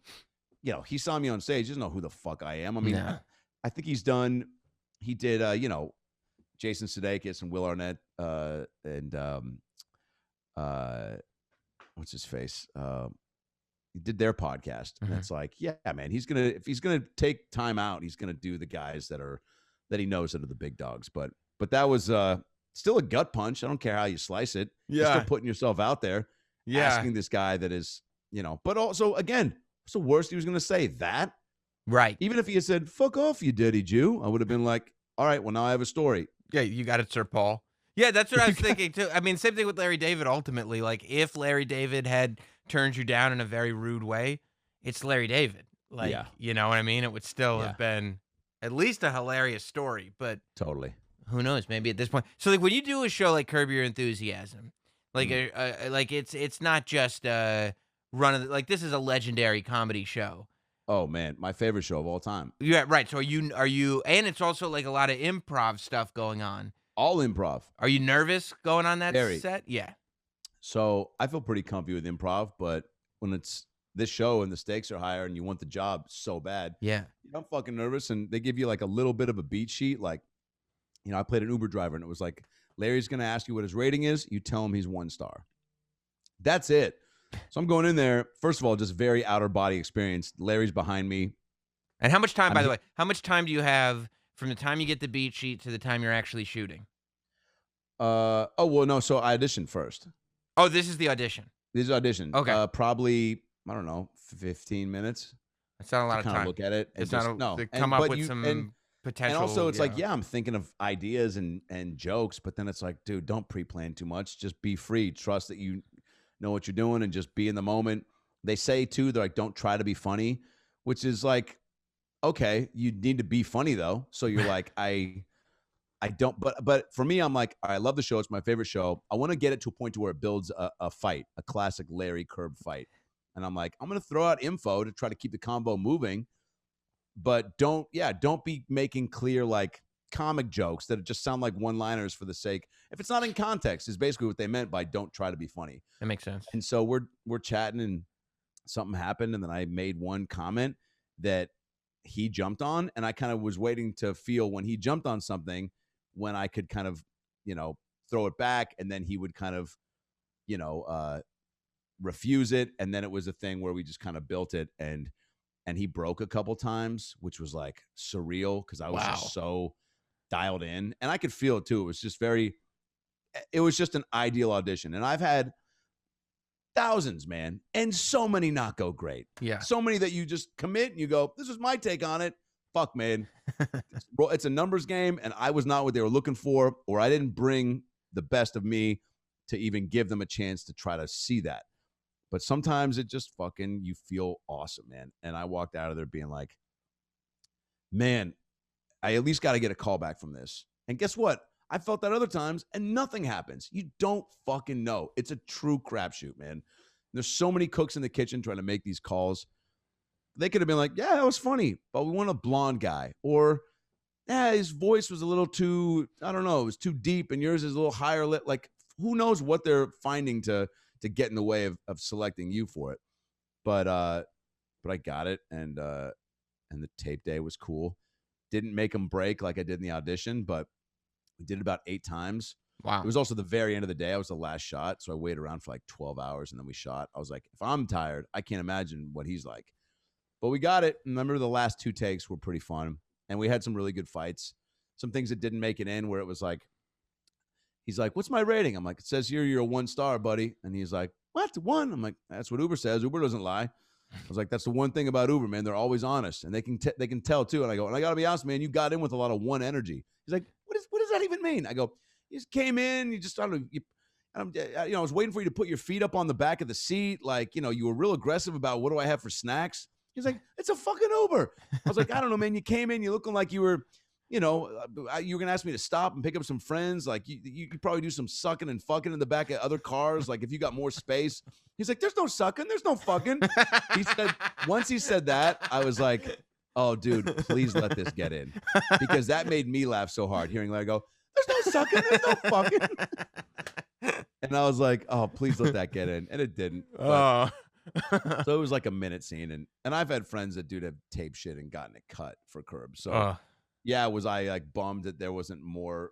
you know, he saw me on stage. He doesn't know who the fuck I am. I mean, I think he did, you know, Jason Sudeikis and Will Arnett and what's his face? He did their podcast. And it's like, yeah, man, if he's gonna take time out, he's gonna do the guys that he knows that are the big dogs. But that was still a gut punch. I don't care how you slice it. You're still putting yourself out there. Asking this guy that is, you know, but also, again, what's the worst he was going to say? That? Right. Even if he had said, fuck off, you dirty Jew, I would have been like, all right, well, now I have a story. Yeah, you got it, Sir Paul. Yeah, that's what I was thinking, too. I mean, same thing with Larry David, ultimately. Like, if Larry David had turned you down in a very rude way, it's Larry David. Like, you know what I mean? It would still have been at least a hilarious story, but totally. Who knows? Maybe at this point. So, like, when you do a show like Curb Your Enthusiasm, like, like it's not just like, this is a legendary comedy show. Oh man, my favorite show of all time. Yeah, right. So are you? And it's also like a lot of improv stuff going on. All improv. Are you nervous going on that Very. set? Yeah. So I feel pretty comfy with improv, but when it's this show and the stakes are higher and you want the job so bad, I'm fucking nervous. And they give you like a little bit of a beat sheet, like, you know, I played an Uber driver and it was like, Larry's going to ask you what his rating is. You tell him he's 1 star. That's it. So I'm going in there. First of all, just very outer body experience. Larry's behind me. And how much time, by the way, how much time do you have from the time you get the beat sheet to the time you're actually shooting? Oh, well, no. So I auditioned first. Oh, this is the audition. This is audition. Okay. Probably, I don't know, 15 minutes. That's not a lot of time. Look at it. It's not to come up with some potential. And also, it's like, I'm thinking of ideas and jokes, but then it's like, dude, don't pre-plan too much. Just be free. Trust that you know what you're doing and just be in the moment. They say, too, they're like, don't try to be funny, which is like, okay, you need to be funny, though. So you're like, I don't. But for me, I'm like, I love the show. It's my favorite show. I want to get it to a point to where it builds a fight, a classic Larry Curb fight. And I'm like, I'm going to throw out info to try to keep the combo moving. But don't be making clear like comic jokes that just sound like one-liners for the sake. If it's not in context, is basically what they meant by don't try to be funny. That makes sense. And so we're chatting and something happened, and then I made one comment that he jumped on, and I kind of was waiting to feel when he jumped on something when I could kind of, you know, throw it back, and then he would kind of, you know, refuse it, and then it was a thing where we just kind of built it, and he broke a couple times, which was like surreal because I was just so dialed in, and I could feel it too. It was just an ideal audition. And I've had thousands, man, and so many not go great. Yeah. So many that you just commit and you go, this is my take on it. Fuck, man. It's a numbers game, and I was not what they were looking for, or I didn't bring the best of me to even give them a chance to try to see that. But sometimes it just fucking, you feel awesome, man. And I walked out of there being like, man, I at least got to get a call back from this. And guess what? I felt that other times, and nothing happens. You don't fucking know. It's a true crapshoot, man. There's so many cooks in the kitchen trying to make these calls. They could have been like, yeah, that was funny, but we want a blonde guy. Or, yeah, his voice was a little too, I don't know, it was too deep, and yours is a little higher. Like, who knows what they're finding to get in the way of selecting you for it. But I got it, and the tape day was cool. Didn't make them break like I did in the audition, but we did it about 8 times. Wow. It was also the very end of the day. I was the last shot, so I waited around for like 12 hours, and then we shot. I was like, if I'm tired, I can't imagine what he's like. But we got it. Remember, the last 2 takes were pretty fun, and we had some really good fights. Some things that didn't make it in where it was like, he's like, what's my rating? I'm like, it says here you're a 1 star, buddy. And he's like, what? 1? I'm like, that's what Uber says. Uber doesn't lie. I was like, that's the one thing about Uber, man. They're always honest, and they can tell too. And I go, and I got to be honest, man, you got in with a lot of 1 energy. He's like, what does that even mean? I go, you just came in, you just started, I was waiting for you to put your feet up on the back of the seat. Like, you were real aggressive about what do I have for snacks? He's like, it's a fucking Uber. I was like, I don't know, man. You came in, you're looking like you were, you were going to ask me to stop and pick up some friends. Like, you could probably do some sucking and fucking in the back of other cars. Like, if you got more space. He's like, there's no sucking. There's no fucking. He said, once he said that, I was like, oh, dude, please let this get in. Because that made me laugh so hard hearing Larry go, there's no sucking. There's no fucking. And I was like, oh, please let that get in. And it didn't. So it was like a minute scene. And I've had friends that have taped shit and gotten it cut for Curb. So yeah, was I like bummed that there wasn't more,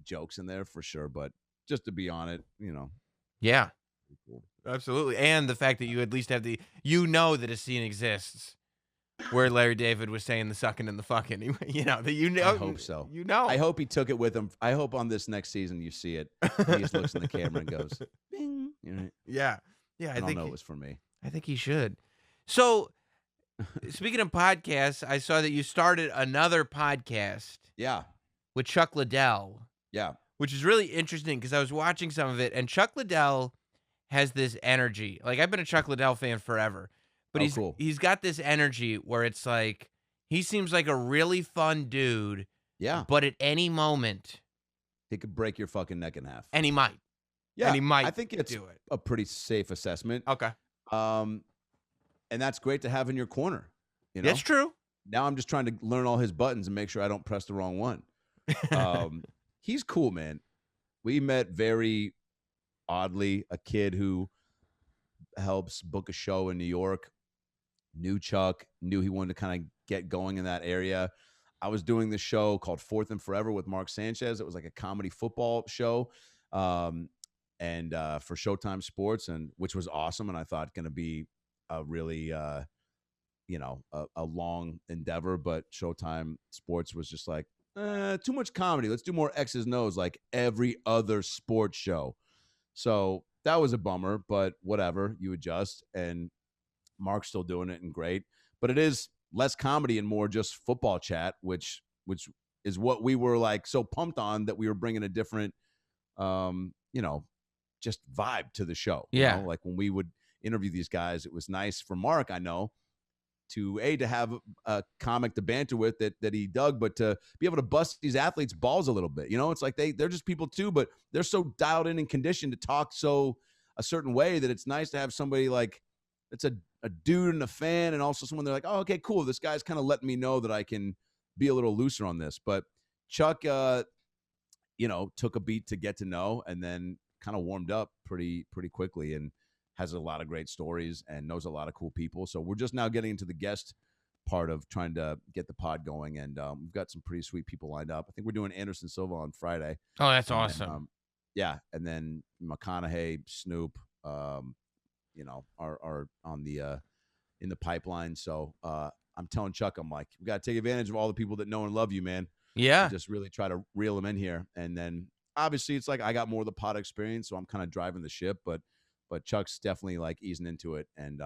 jokes in there for sure. But just to be on it, Yeah, cool. Absolutely. And the fact that you at least have that a scene exists where Larry David was saying the sucking and the fucking, I hope so. I hope he took it with him. I hope on this next season you see it. He just looks in the camera and goes, bing. Yeah. Yeah. I don't know it was for me. I think he should. So, speaking of podcasts, I saw that you started another podcast. Yeah. With Chuck Liddell. Yeah. Which is really interesting because I was watching some of it, and Chuck Liddell has this energy. Like, I've been a Chuck Liddell fan forever, but he's got this energy where it's like he seems like a really fun dude. Yeah. But at any moment, he could break your fucking neck in half. And he might. Yeah. And he might. I think it's a pretty safe assessment. Okay. And that's great to have in your corner. That's true. Now I'm just trying to learn all his buttons and make sure I don't press the wrong one. He's cool, man. We met very oddly, a kid who helps book a show in New York, knew Chuck, knew he wanted to kind of get going in that area. I was doing this show called Fourth and Forever with Mark Sanchez. It was like a comedy football show and for Showtime Sports, and which was awesome. And I thought going to be a really, a long endeavor, but Showtime Sports was just like, too much comedy. Let's do more X's and O's like every other sports show. So that was a bummer, but whatever, you adjust. And Mark's still doing it and great. But it is less comedy and more just football chat, which is what we were like so pumped on, that we were bringing a different, just vibe to the show. Yeah. Like when we would interview these guys, it was nice for Mark, I know, to have a comic to banter with that he dug, but to be able to bust these athletes' balls a little bit. It's like they're just people too, but they're so dialed in and conditioned to talk so a certain way that it's nice to have somebody like that's a dude and a fan, and also someone they're like, oh, okay, cool. This guy's kind of letting me know that I can be a little looser on this. But Chuck, took a beat to get to know, and then kind of warmed up pretty quickly, and has a lot of great stories and knows a lot of cool people. So we're just now getting into the guest part of trying to get the pod going. And we've got some pretty sweet people lined up. I think we're doing Anderson Silva on Friday. Oh, that's awesome. Yeah. And then McConaughey, Snoop, are on the in the pipeline. So I'm telling Chuck, I'm like, we got to take advantage of all the people that know and love you, man. Yeah. just really try to reel him in here. And then obviously it's like I got more of the pod experience, so I'm kind of driving the ship, but Chuck's definitely like easing into it, and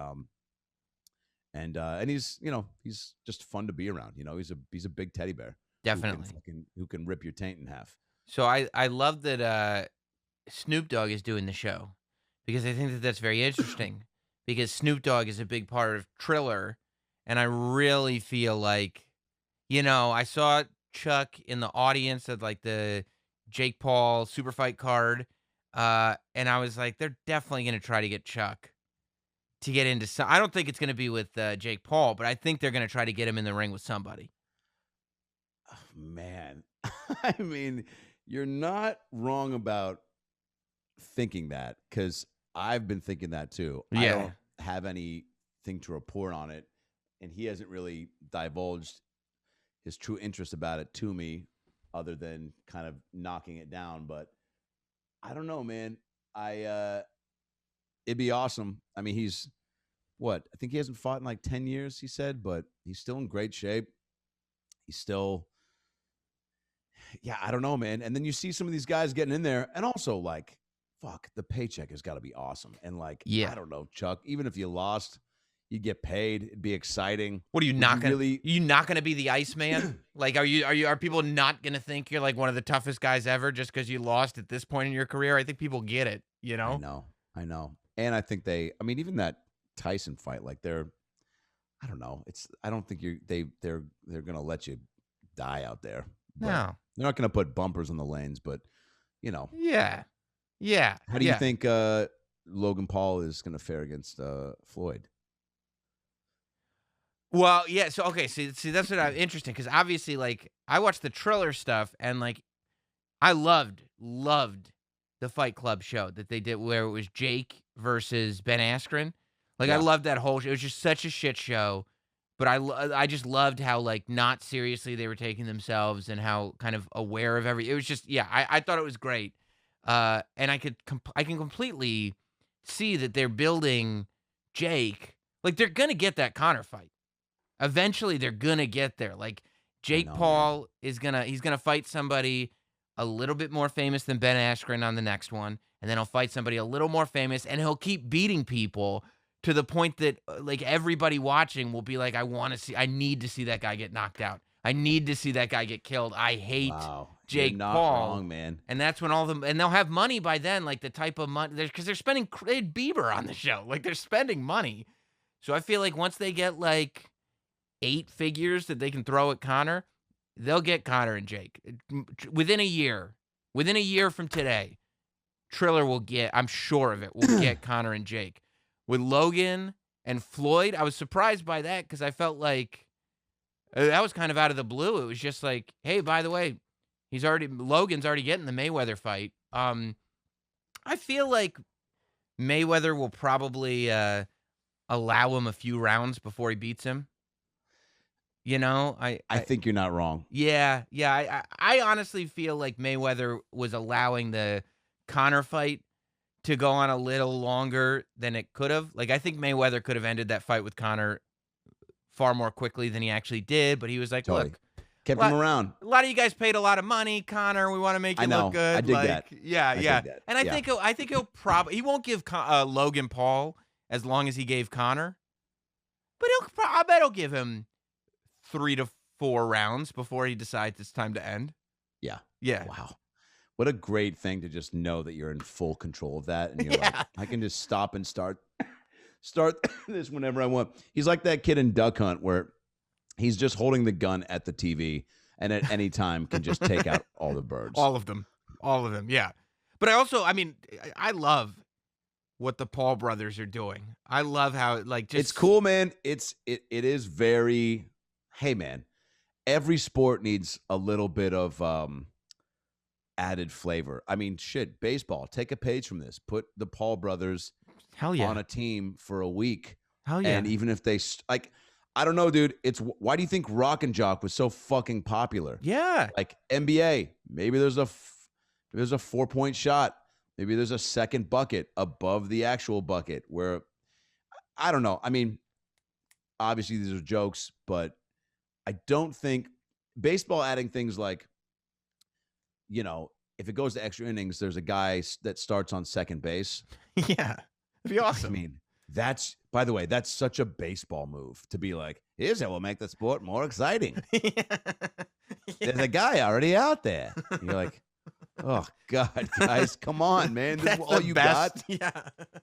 he's he's just fun to be around. He's a big teddy bear Definitely. who can rip your taint in half. So I love that Snoop Dogg is doing the show because I think that that's very interesting because Snoop Dogg is a big part of Triller, and I really feel like, I saw Chuck in the audience at like the Jake Paul super fight card, and I was like, they're definitely going to try to get Chuck to get into some. I don't think it's going to be with Jake Paul, but I think they're going to try to get him in the ring with somebody. Oh, man, I mean, you're not wrong about thinking that, because I've been thinking that too. I Yeah. don't have anything to report on it, and he hasn't really divulged his true interest about it to me, other than kind of knocking it down. But I don't know, man. It'd be awesome. I mean, he's what? I think he hasn't fought in like 10 years, he said, but he's still in great shape. He's still, yeah, I don't know, man. And then you see some of these guys getting in there, and also like, fuck, the paycheck has got to be awesome. And like, Yeah. I don't know, Chuck, even if you lost, you'd get paid. It'd be exciting. What are you Would not you gonna? really- You not gonna be the Iceman? Like, are people not gonna think you're like one of the toughest guys ever just because you lost at this point in your career? I think people get it. I know. And I think even that Tyson fight, like I don't know. I don't think they're gonna let you die out there. But No. they're not gonna put bumpers on the lanes, but Yeah. Yeah. how do you think Logan Paul is gonna fare against Floyd? Well, yeah. So okay. See, that's what I'm interesting because obviously, like, I watched the Triller stuff and like, I loved the Fight Club show that they did where it was Jake versus Ben Askren. Like, I Yeah. loved that whole show. It was just such a shit show, but I just loved how like not seriously they were taking themselves and how kind of aware of It was just I thought it was great, and I can completely see that they're building Jake. Like, they're gonna get that Connor fight. Eventually, they're gonna get there. Like, Jake know, Paul he's gonna fight somebody a little bit more famous than Ben Askren on the next one, and then he'll fight somebody a little more famous, and he'll keep beating people to the point that like everybody watching will be like, I need to see that guy get knocked out. I need to see that guy get killed. I hate Wow. Jake You're not Paul. wrong, man. And that's when and they'll have money by then, like the type of money, because they're spending, they had Bieber on the show. Like, they're spending money. So I feel like once they get like 8 figures that they can throw at Connor, they'll get Connor and Jake. Within a year from today, Triller will get, I'm sure of it, will get Connor and Jake. With Logan and Floyd, I was surprised by that because I felt like that was kind of out of the blue. It was just like, hey, by the way, Logan's already getting the Mayweather fight. I feel like Mayweather will probably allow him a few rounds before he beats him. I think you're not wrong. Yeah. I honestly feel like Mayweather was allowing the Conor fight to go on a little longer than it could have. Like, I think Mayweather could have ended that fight with Conor far more quickly than he actually did, but he was like, Totally. look, Kept him around. a lot of you guys paid a lot of money, Conor. We want to make you look good. I dig that. Yeah. dig that. And I think he'll probably, he won't give Logan Paul as long as he gave Conor, but I bet he'll give him 3 to 4 rounds before he decides it's time to end. Yeah. Yeah. Wow. What a great thing to just know that you're in full control of that. And you're like, I can just stop and start this whenever I want. He's like that kid in Duck Hunt where he's just holding the gun at the TV and at any time can just take out all the birds. All of them. Yeah. But I love what the Paul brothers are doing. I love how it's cool, man. It is very, hey man, every sport needs a little bit of added flavor. I mean, shit, baseball, take a page from this. Put the Paul brothers on a team for a week. Hell yeah. And even if they I don't know, dude. Why do you think Rock and Jock was so fucking popular? Yeah. Like NBA, maybe there's a 4-point shot. Maybe there's a second bucket above the actual bucket where, I don't know. I mean, obviously these are jokes, but I don't think baseball adding things like, if it goes to extra innings, there's a guy that starts on second base. Yeah. It'd be awesome. I mean, by the way, that's such a baseball move to be like, here's how we'll make the sport more exciting. There's a guy already out there. And you're like, oh, God, guys, come on, man. This is all you got? Yeah.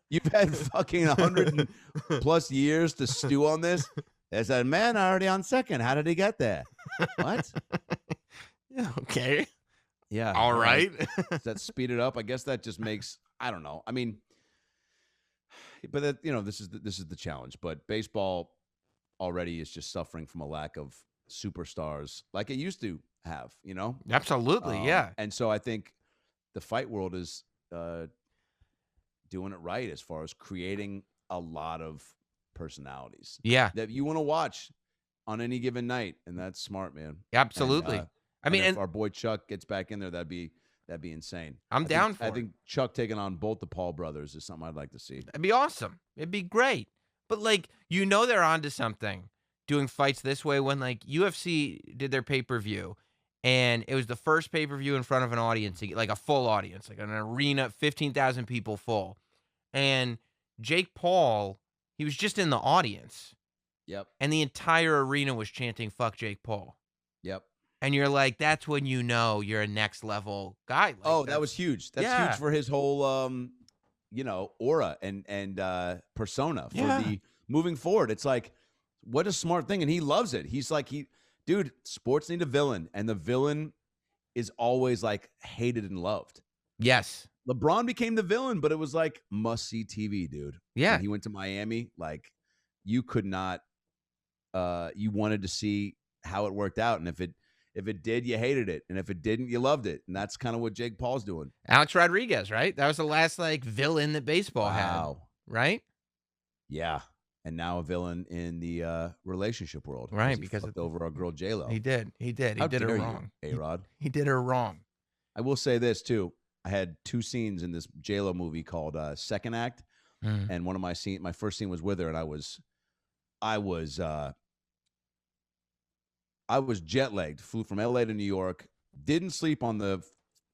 You've had fucking 100+ years to stew on this? There's a man already on second. How did he get there? What? Yeah, okay. Yeah. All right. Does that speed it up? I guess that just makes, I don't know. I mean, but that, this is the challenge. But baseball already is just suffering from a lack of superstars like it used to have, Absolutely, yeah. And so I think the fight world is doing it right as far as creating a lot of personalities. Yeah. That you want to watch on any given night, and that's smart, man. Absolutely. And, if our boy Chuck gets back in there, that'd be insane. I'm down for it. I think Chuck taking on both the Paul brothers is something I'd like to see. It'd be awesome. It'd be great. But they're onto something doing fights this way when UFC did their pay-per-view and it was the first pay-per-view in front of an audience, like a full audience, like an arena, 15,000 people full. And Jake Paul, he was just in the audience. Yep. And the entire arena was chanting "fuck Jake Paul." Yep. And you're like, that's when you're a next level guy. That was huge. That's huge for his whole aura and persona for the moving forward. It's like, what a smart thing. And he loves it. He's like, dude, sports need a villain. And the villain is always hated and loved. Yes. LeBron became the villain, but it was must-see TV, dude. Yeah. When he went to Miami, you could not, you wanted to see how it worked out. And if it did, you hated it. And if it didn't, you loved it. And that's kind of what Jake Paul's doing. Alex Rodriguez, right? That was the last villain that baseball had. Right? Yeah. And now a villain in the relationship world. Right. He because fucked over our girl J-Lo. He did. He did her wrong. A-Rod. He did her wrong. I will say this too. I had 2 scenes in this J-Lo movie called Second Act. And one of my first scene was with her, and I was jet lagged, flew from LA to New York, didn't sleep on the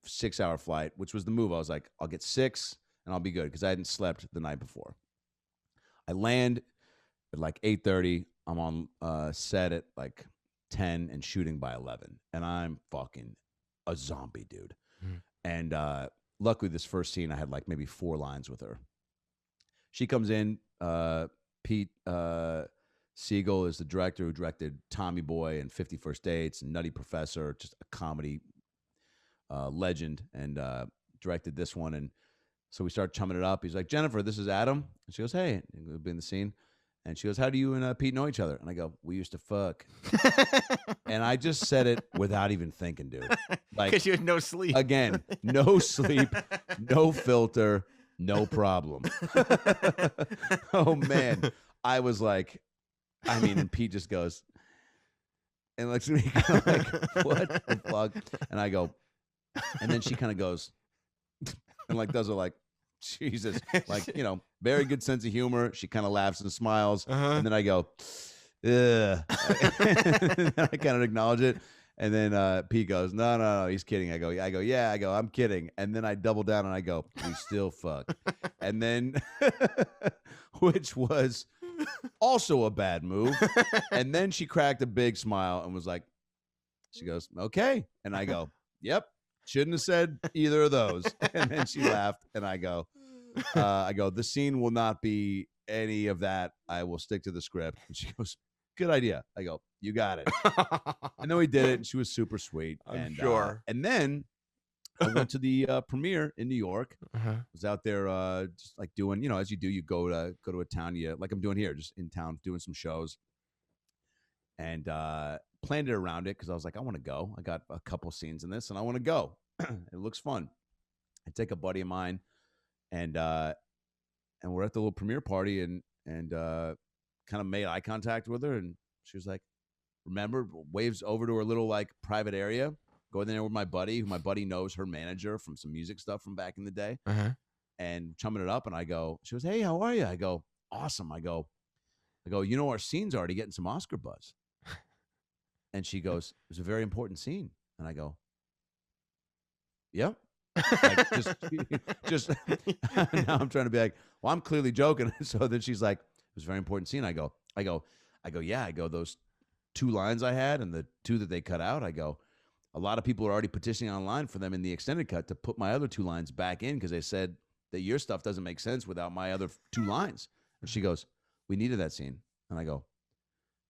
6-hour flight, which was the move. I was like, I'll get 6 and I'll be good because I hadn't slept the night before. I land at 8:30. I'm on set at 10 and shooting by 11. And I'm fucking a zombie, dude. And luckily this first scene, I had maybe 4 lines with her. She comes in, Pete Siegel is the director who directed Tommy Boy and 50 First Dates and Nutty Professor, just a comedy legend, and directed this one. And so we start chumming it up. He's like, Jennifer, this is Adam. And she goes, hey, and we'll be in the scene. And she goes, how do you and Pete know each other? And I go, we used to fuck. And I just said it without even thinking, dude. Because you had no sleep. Again, no sleep, no filter, no problem. Oh, man. I was and Pete just goes and looks at me what the fuck? And I go, and then she kind of goes and does it Jesus, very good sense of humor. She kind of laughs and smiles. And then I go, ugh. And I kind of acknowledge it. And then Pete goes, no, he's kidding. I go, yeah, I'm kidding. And then I double down and I go, we still fuck. And then, which was also a bad move. And then she cracked a big smile and was like, she goes, okay. And I go, yep, shouldn't have said either of those. And then she laughed and I go, the scene will not be any of that. I will stick to the script. And she goes, good idea. I go, you got it. And then we did it and she was super sweet. I'm sure. And then I went to the premiere in New York. Was out there just doing, as you do, you go to a town, like I'm doing here, just in town doing some shows. And planned it around it because I was like, I want to go. I got a couple scenes in this and I want to go. It looks fun. I take a buddy of mine and we're at the little premiere party and kind of made eye contact with her. And she was like, remember, waves over to her little private area. Go in there with my buddy, who my buddy knows her manager from some music stuff from back in the day, and chumming it up. And I go, she goes, hey, how are you? I go, awesome. I go, our scene's already getting some Oscar buzz. And she goes, it was a very important scene. And I go, yep. Like, just now I'm trying to be like, well, I'm clearly joking. So then she's like, it was a very important scene. I go, yeah. I go, those 2 lines I had and the 2 that they cut out. I go, a lot of people are already petitioning online for them in the extended cut to put my other 2 lines back in because they said that your stuff doesn't make sense without my other 2 lines. And she goes, we needed that scene. And I go,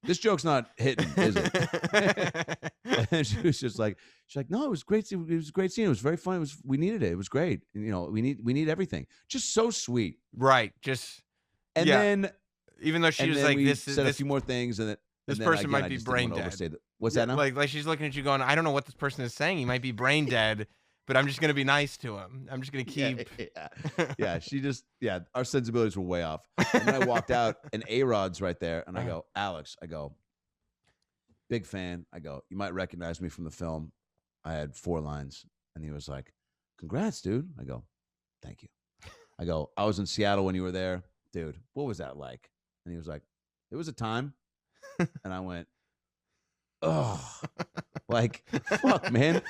this joke's not hitting, is it? And she was just like, she's like, no, it was great. It was a great scene. It was very fun. We needed it. It was great. And, you know, we need everything. Just so sweet. Right. Just and then even though she was like, we said a few more things, and this then, person again, might be brain dead. What's that now? Like she's looking at you going, I don't know what this person is saying. He might be brain dead, but I'm just gonna be nice to him. I'm just gonna keep. Yeah. She just our sensibilities were way off. And then I walked out, and A-Rod's right there, and I go, Alex, I go, big fan. I go, you might recognize me from the film. I had 4 lines, and he was like, congrats, dude. I go, thank you. I go, I was in Seattle when you were there, dude. What was that like? And he was like, it was a time. And I went, oh, like, fuck, man.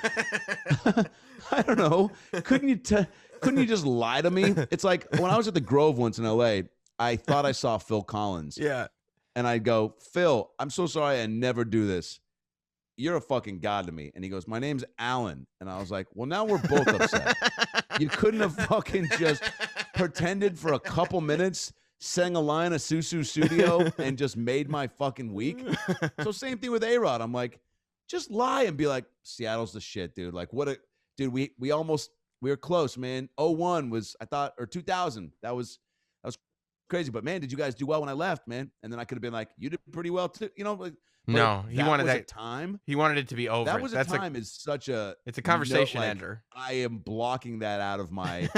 I don't know. Couldn't you just lie to me? It's like when I was at the Grove once in LA, I thought I saw Phil Collins. Yeah. And I'd go, Phil, I'm so sorry I never do this. You're a fucking god to me. And he goes, my name's Alan. And I was like, well, now we're both upset. You couldn't have fucking just pretended for a couple minutes, sang a line of Susu Studio, and just made my fucking week. So same thing with A-Rod. I'm like, just lie and be like, Seattle's the shit, dude. Like, dude, we were close, man. 01 was, I thought, or 2000. That was crazy. But man, did you guys do well when I left, man? And then I could have been like, you did pretty well too. You know, like, no, he wanted that time. He wanted it to be over. That was That's a time is such a. It's a conversation like, ender. I am blocking that out of my.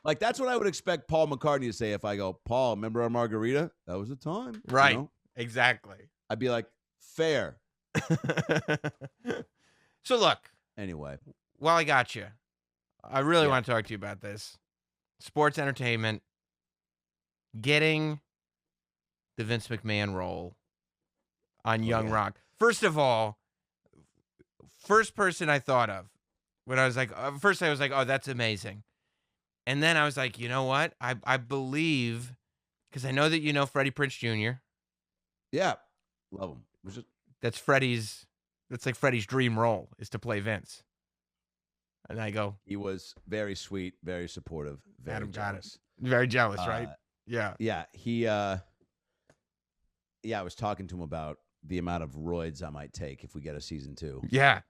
Like, that's what I would expect Paul McCartney to say if I go, Paul, remember our margarita? That was a time, right? You know? Exactly. I'd be like, fair. So look. Anyway, while I got you, I really want to talk to you about this. Sports entertainment, getting the Vince McMahon role on Young Rock. First of all, first person I thought of when I was like, first I was like, oh, that's amazing. And then I was like, you know what? I believe, because I know that you know Freddie Prinze Jr. Yeah, love him. That's like Freddie's dream role is to play Vince. And I go, he was very sweet, very supportive, very Adam jealous. got it. Very jealous, right? Yeah. Yeah. He I was talking to him about the amount of roids I might take if we get a season 2. Yeah.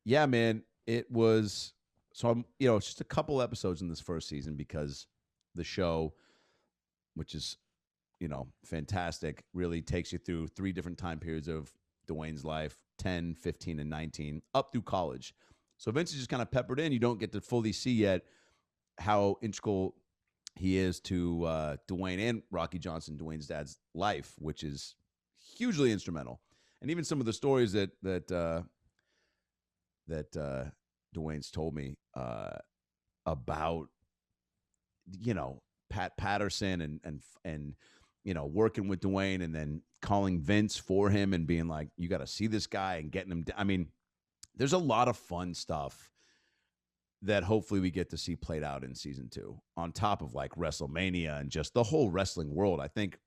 Yeah, man. It was so it's just a couple episodes in this first season because the show, which is, fantastic, really takes you through 3 different time periods of Dwayne's life, 10, 15, and 19, up through college. So Vince is just kind of peppered in. You don't get to fully see yet how integral he is to Dwayne and Rocky Johnson, Dwayne's dad's life, which is hugely instrumental. And even some of the stories that Dwayne's told me about, Pat Patterson and working with Dwayne and then calling Vince for him and being like, you got to see this guy and getting him. I mean, there's a lot of fun stuff that hopefully we get to see played out in season 2 on top of like WrestleMania and just the whole wrestling world. I think,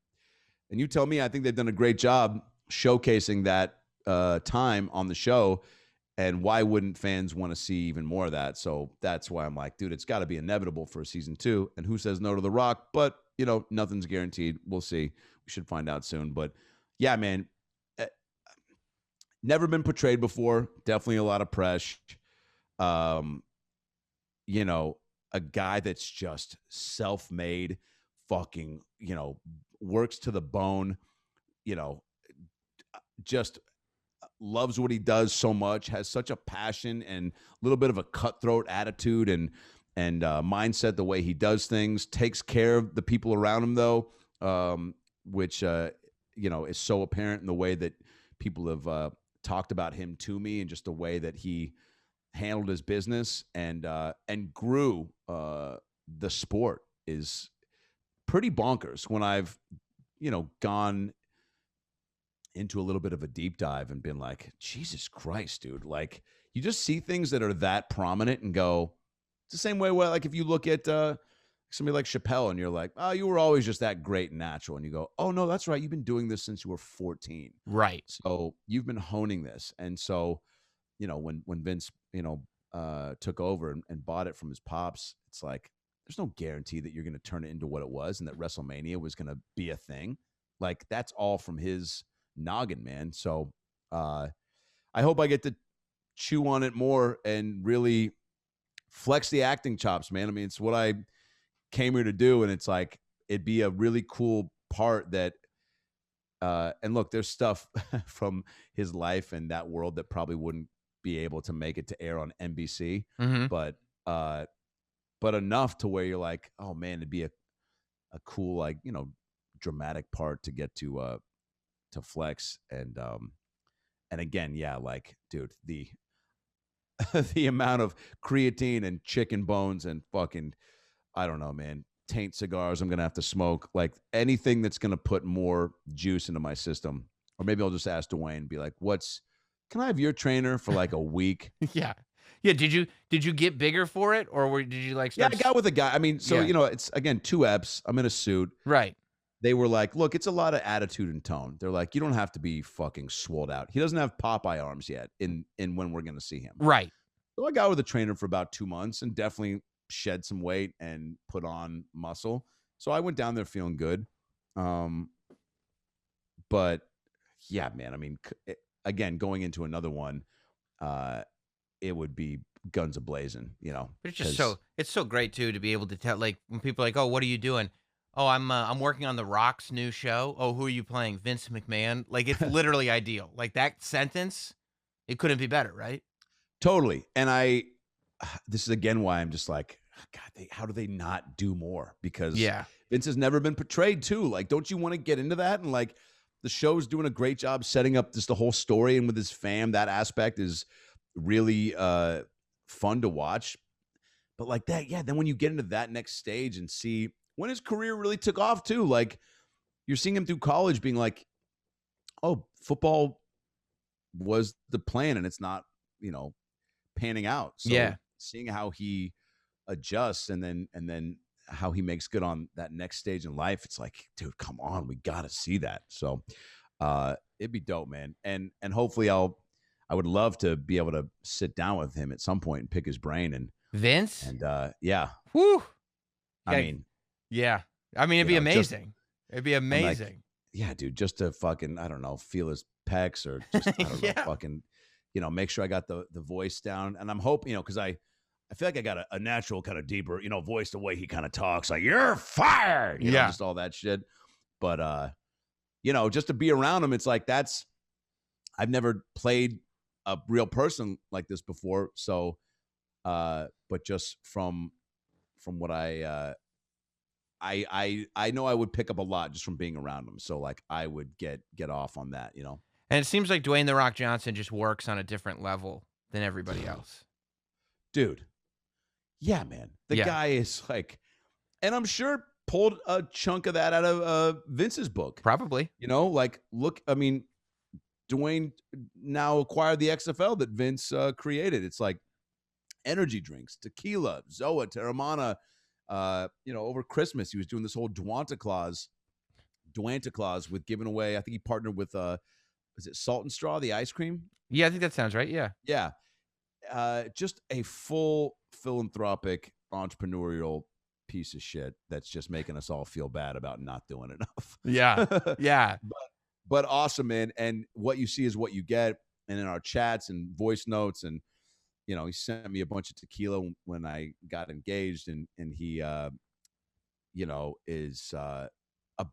and you tell me, I think they've done a great job showcasing that time on the show. And why wouldn't fans want to see even more of that? So that's why I'm like, dude, it's got to be inevitable for season 2. And who says no to The Rock? But, nothing's guaranteed. We'll see. We should find out soon. But yeah, man, never been portrayed before. Definitely a lot of press. A guy that's just self-made, fucking, works to the bone, just loves what he does so much, has such a passion and a little bit of a cutthroat attitude and mindset, the way he does things, takes care of the people around him though, which, is so apparent in the way that people have talked about him to me and just the way that he handled his business and grew the sport is pretty bonkers. When I've, gone into a little bit of a deep dive and been like, Jesus Christ, dude. Like, you just see things that are that prominent and go, it's the same way where, like, if you look at somebody like Chappelle and you're like, oh, you were always just that great and natural. And you go, oh, no, that's right. You've been doing this since you were 14. Right. So you've been honing this. And so, when Vince, took over and bought it from his pops, it's like, there's no guarantee that you're going to turn it into what it was and that WrestleMania was going to be a thing. Like, that's all from his noggin, man. So I hope I get to chew on it more and really flex the acting chops, man. I mean, it's what I came here to do, and it's like, it'd be a really cool part that and look, there's stuff from his life and that world that probably wouldn't be able to make it to air on NBC, but enough to where you're like, oh man, it'd be a cool, like, dramatic part to get to flex. And again, yeah, like, dude, the the amount of creatine and chicken bones and fucking, I don't know, man, taint cigars I'm gonna have to smoke, like anything that's gonna put more juice into my system. Or maybe I'll just ask Dwayne and be like, can I have your trainer for like a week? Yeah. Did you get bigger for it, or did you like Yeah, start? I got with a guy. I mean, so it's again 2 eps. I'm in a suit. Right. They were like, look, it's a lot of attitude and tone. They're like, you don't have to be fucking swolled out. He doesn't have Popeye arms yet in when we're gonna see him. Right. So I got with a trainer for about 2 months and definitely shed some weight and put on muscle. So I went down there feeling good. But yeah, man, I mean, again, going into another one, it would be guns a-blazing, But it's just it's so great too to be able to tell, like, when people are like, oh, what are you doing? Oh, I'm working on The Rock's new show. Oh, who are you playing? Vince McMahon. Like, it's literally ideal. Like, that sentence, it couldn't be better, right? Totally. And this is again why I'm just like, God, how do they not do more? Because Vince has never been portrayed too. Like, don't you want to get into that? And like, the show's doing a great job setting up the whole story, and with his fam, that aspect is really fun to watch. But like that, then when you get into that next stage and see when his career really took off too, like, you're seeing him through college being like, oh, football was the plan and it's not, panning out. So seeing how he adjusts and then how he makes good on that next stage in life, it's like, dude, come on, we got to see that. So it'd be dope, man. And hopefully I would love to be able to sit down with him at some point and pick his brain and Vince. And yeah. Whew. I mean, it'd be amazing. It'd be amazing. Like, yeah, dude, just to fucking, I don't know, feel his pecs or just, I don't know, fucking, make sure I got the voice down. And I'm hoping, because I feel like I got a natural kind of deeper, voice, the way he kind of talks, like, you're fired, just all that shit. But, just to be around him, it's like, I've never played a real person like this before. So, but just from what I know I would pick up a lot just from being around him. So like, I would get off on that, And it seems like Dwayne "The Rock" Johnson just works on a different level than everybody else. Dude. Yeah, man. The guy is like, and I'm sure pulled a chunk of that out of Vince's book. Probably. Like, look, I mean, Dwayne now acquired the XFL that Vince created. It's like energy drinks, tequila, Zoa, Terramana. Over Christmas, he was doing this whole Dwanta Claus with giving away, I think he partnered with, is it Salt and Straw, the ice cream? Yeah, I think that sounds right. Yeah. Yeah. Just a full philanthropic entrepreneurial piece of shit that's just making us all feel bad about not doing enough. Yeah. Yeah. But awesome, man. And what you see is what you get. And in our chats and voice notes, and he sent me a bunch of tequila when I got engaged, and he is a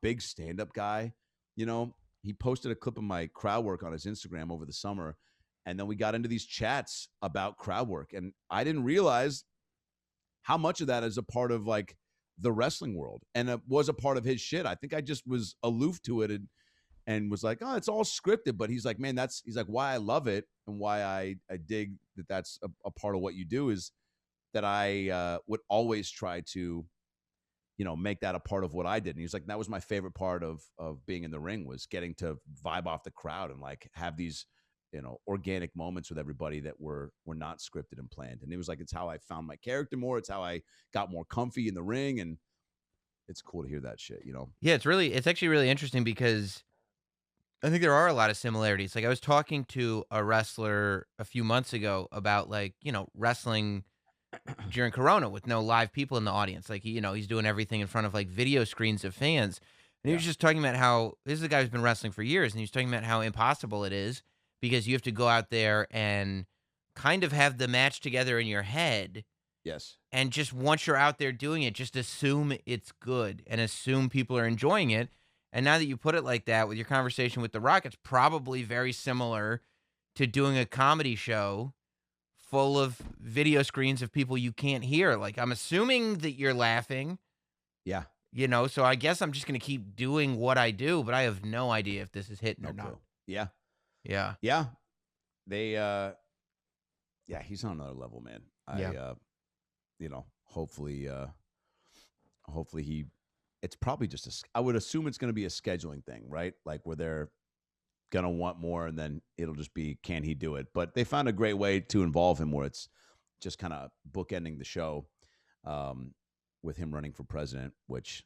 big stand-up guy. He posted a clip of my crowd work on his Instagram over the summer, and then we got into these chats about crowd work, and I didn't realize how much of that is a part of like the wrestling world, and it was a part of his shit. I think I just was aloof to it and was like, oh, it's all scripted. But he's like, man, he's like, why I love it and why I dig that's a part of what you do is that I would always try to make that a part of what I did. And he was like, that was my favorite part of being in the ring, was getting to vibe off the crowd and like have these, organic moments with everybody that were not scripted and planned. And it was like, it's how I found my character more. It's how I got more comfy in the ring. And it's cool to hear that shit, Yeah, it's actually really interesting because I think there are a lot of similarities. Like I was talking to a wrestler a few months ago about like, wrestling during Corona with no live people in the audience. Like, he's doing everything in front of like video screens of fans. And he was just talking about how this is a guy who's been wrestling for years. And he was talking about how impossible it is because you have to go out there and kind of have the match together in your head. Yes. And just once you're out there doing it, just assume it's good and assume people are enjoying it. And now that you put it like that with your conversation with The Rock, it's probably very similar to doing a comedy show full of video screens of people you can't hear. Like, I'm assuming that you're laughing. Yeah. So I guess I'm just going to keep doing what I do, but I have no idea if this is hitting or not. Yeah. Yeah. Yeah. They, he's on another level, man. Hopefully it's probably just I would assume it's going to be a scheduling thing, right? Like where they're going to want more and then it'll just be, can he do it? But they found a great way to involve him where it's just kind of bookending the show with him running for president, which,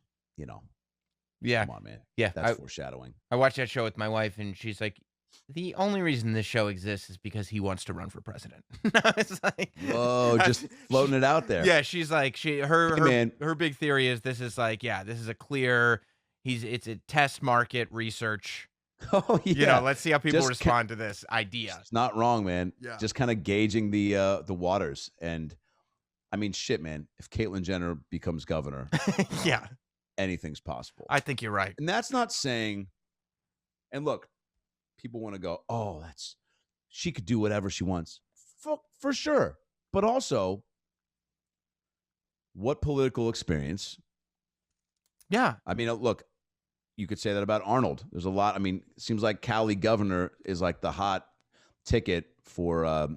yeah, come on, man. Yeah. That's foreshadowing. I watched that show with my wife and she's like, the only reason this show exists is because he wants to run for president. It's like, whoa, just floating it out there. Yeah, she's like, her big theory is this is like, this is a clear, it's a test market research. Oh yeah. Let's see how people respond to this idea. It's not wrong, man. Yeah. Just kind of gauging the waters. And I mean, shit, man. If Caitlyn Jenner becomes governor, yeah, anything's possible. I think you're right. And that's not saying, and look, people want to go, oh, she could do whatever she wants. For sure. But also, what political experience? Yeah. I mean, look, you could say that about Arnold. There's a lot. I mean, it seems like Cali governor is like the hot ticket for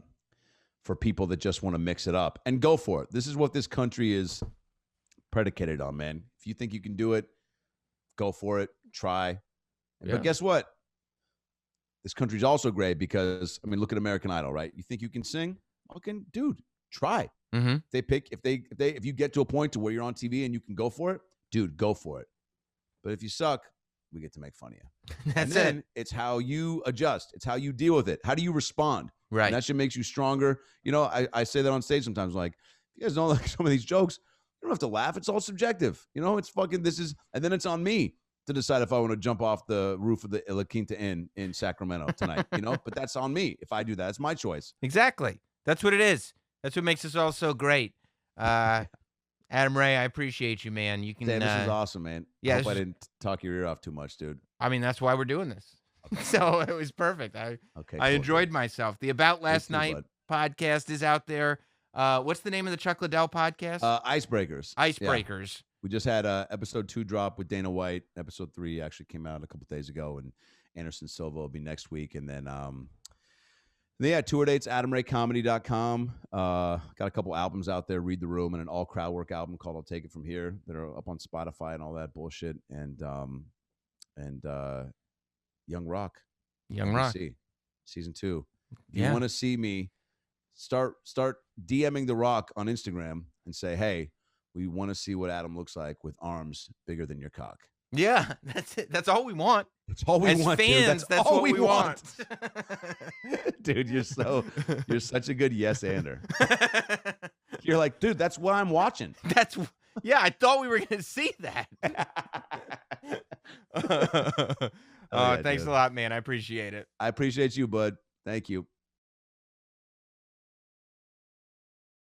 people that just want to mix it up and go for it. This is what this country is predicated on, man. If you think you can do it, go for it, try. Yeah. But guess what? This country's also great because, I mean, look at American Idol, right? You think you can sing? Okay, dude, try. Mm-hmm. If you get to a point to where you're on TV and you can go for it, dude, go for it. But if you suck, we get to make fun of you. That's it. Then it's how you adjust. It's how you deal with it. How do you respond? Right. And that shit makes you stronger. I say that on stage sometimes. Like, you guys don't like some of these jokes. You don't have to laugh. It's all subjective. It's fucking, and then it's on me to decide if I want to jump off the roof of the La Quinta Inn in Sacramento tonight, but that's on me. If I do that, it's my choice. Exactly. That's what it is. That's what makes us all so great. Adam Ray, I appreciate you, man. You can. Damn, this is awesome, man. Yeah, I hope I didn't talk your ear off too much, dude. I mean, that's why we're doing this. Okay. So it was perfect. I enjoyed myself. The About Last Night podcast is out there. What's the name of the Chuck Liddell podcast? Icebreakers. Icebreakers. Yeah. We just had episode 2 drop with Dana White. Episode 3 actually came out a couple days ago, and Anderson Silva will be next week. And then, tour dates, AdamRayComedy.com. Got a couple albums out there, Read the Room, and an all crowd work album called I'll Take It From Here that are up on Spotify and all that bullshit. And Young Rock. Season 2. If you want to see me, start DMing The Rock on Instagram and say, hey, we want to see what Adam looks like with arms bigger than your cock. Yeah, that's it. That's all we want. That's all we want, fans, dude. That's all we want. Dude, you're such a good yes-ander. You're like, dude, that's what I'm watching. I thought we were going to see that. Thanks a lot, man. I appreciate it. I appreciate you, bud. Thank you.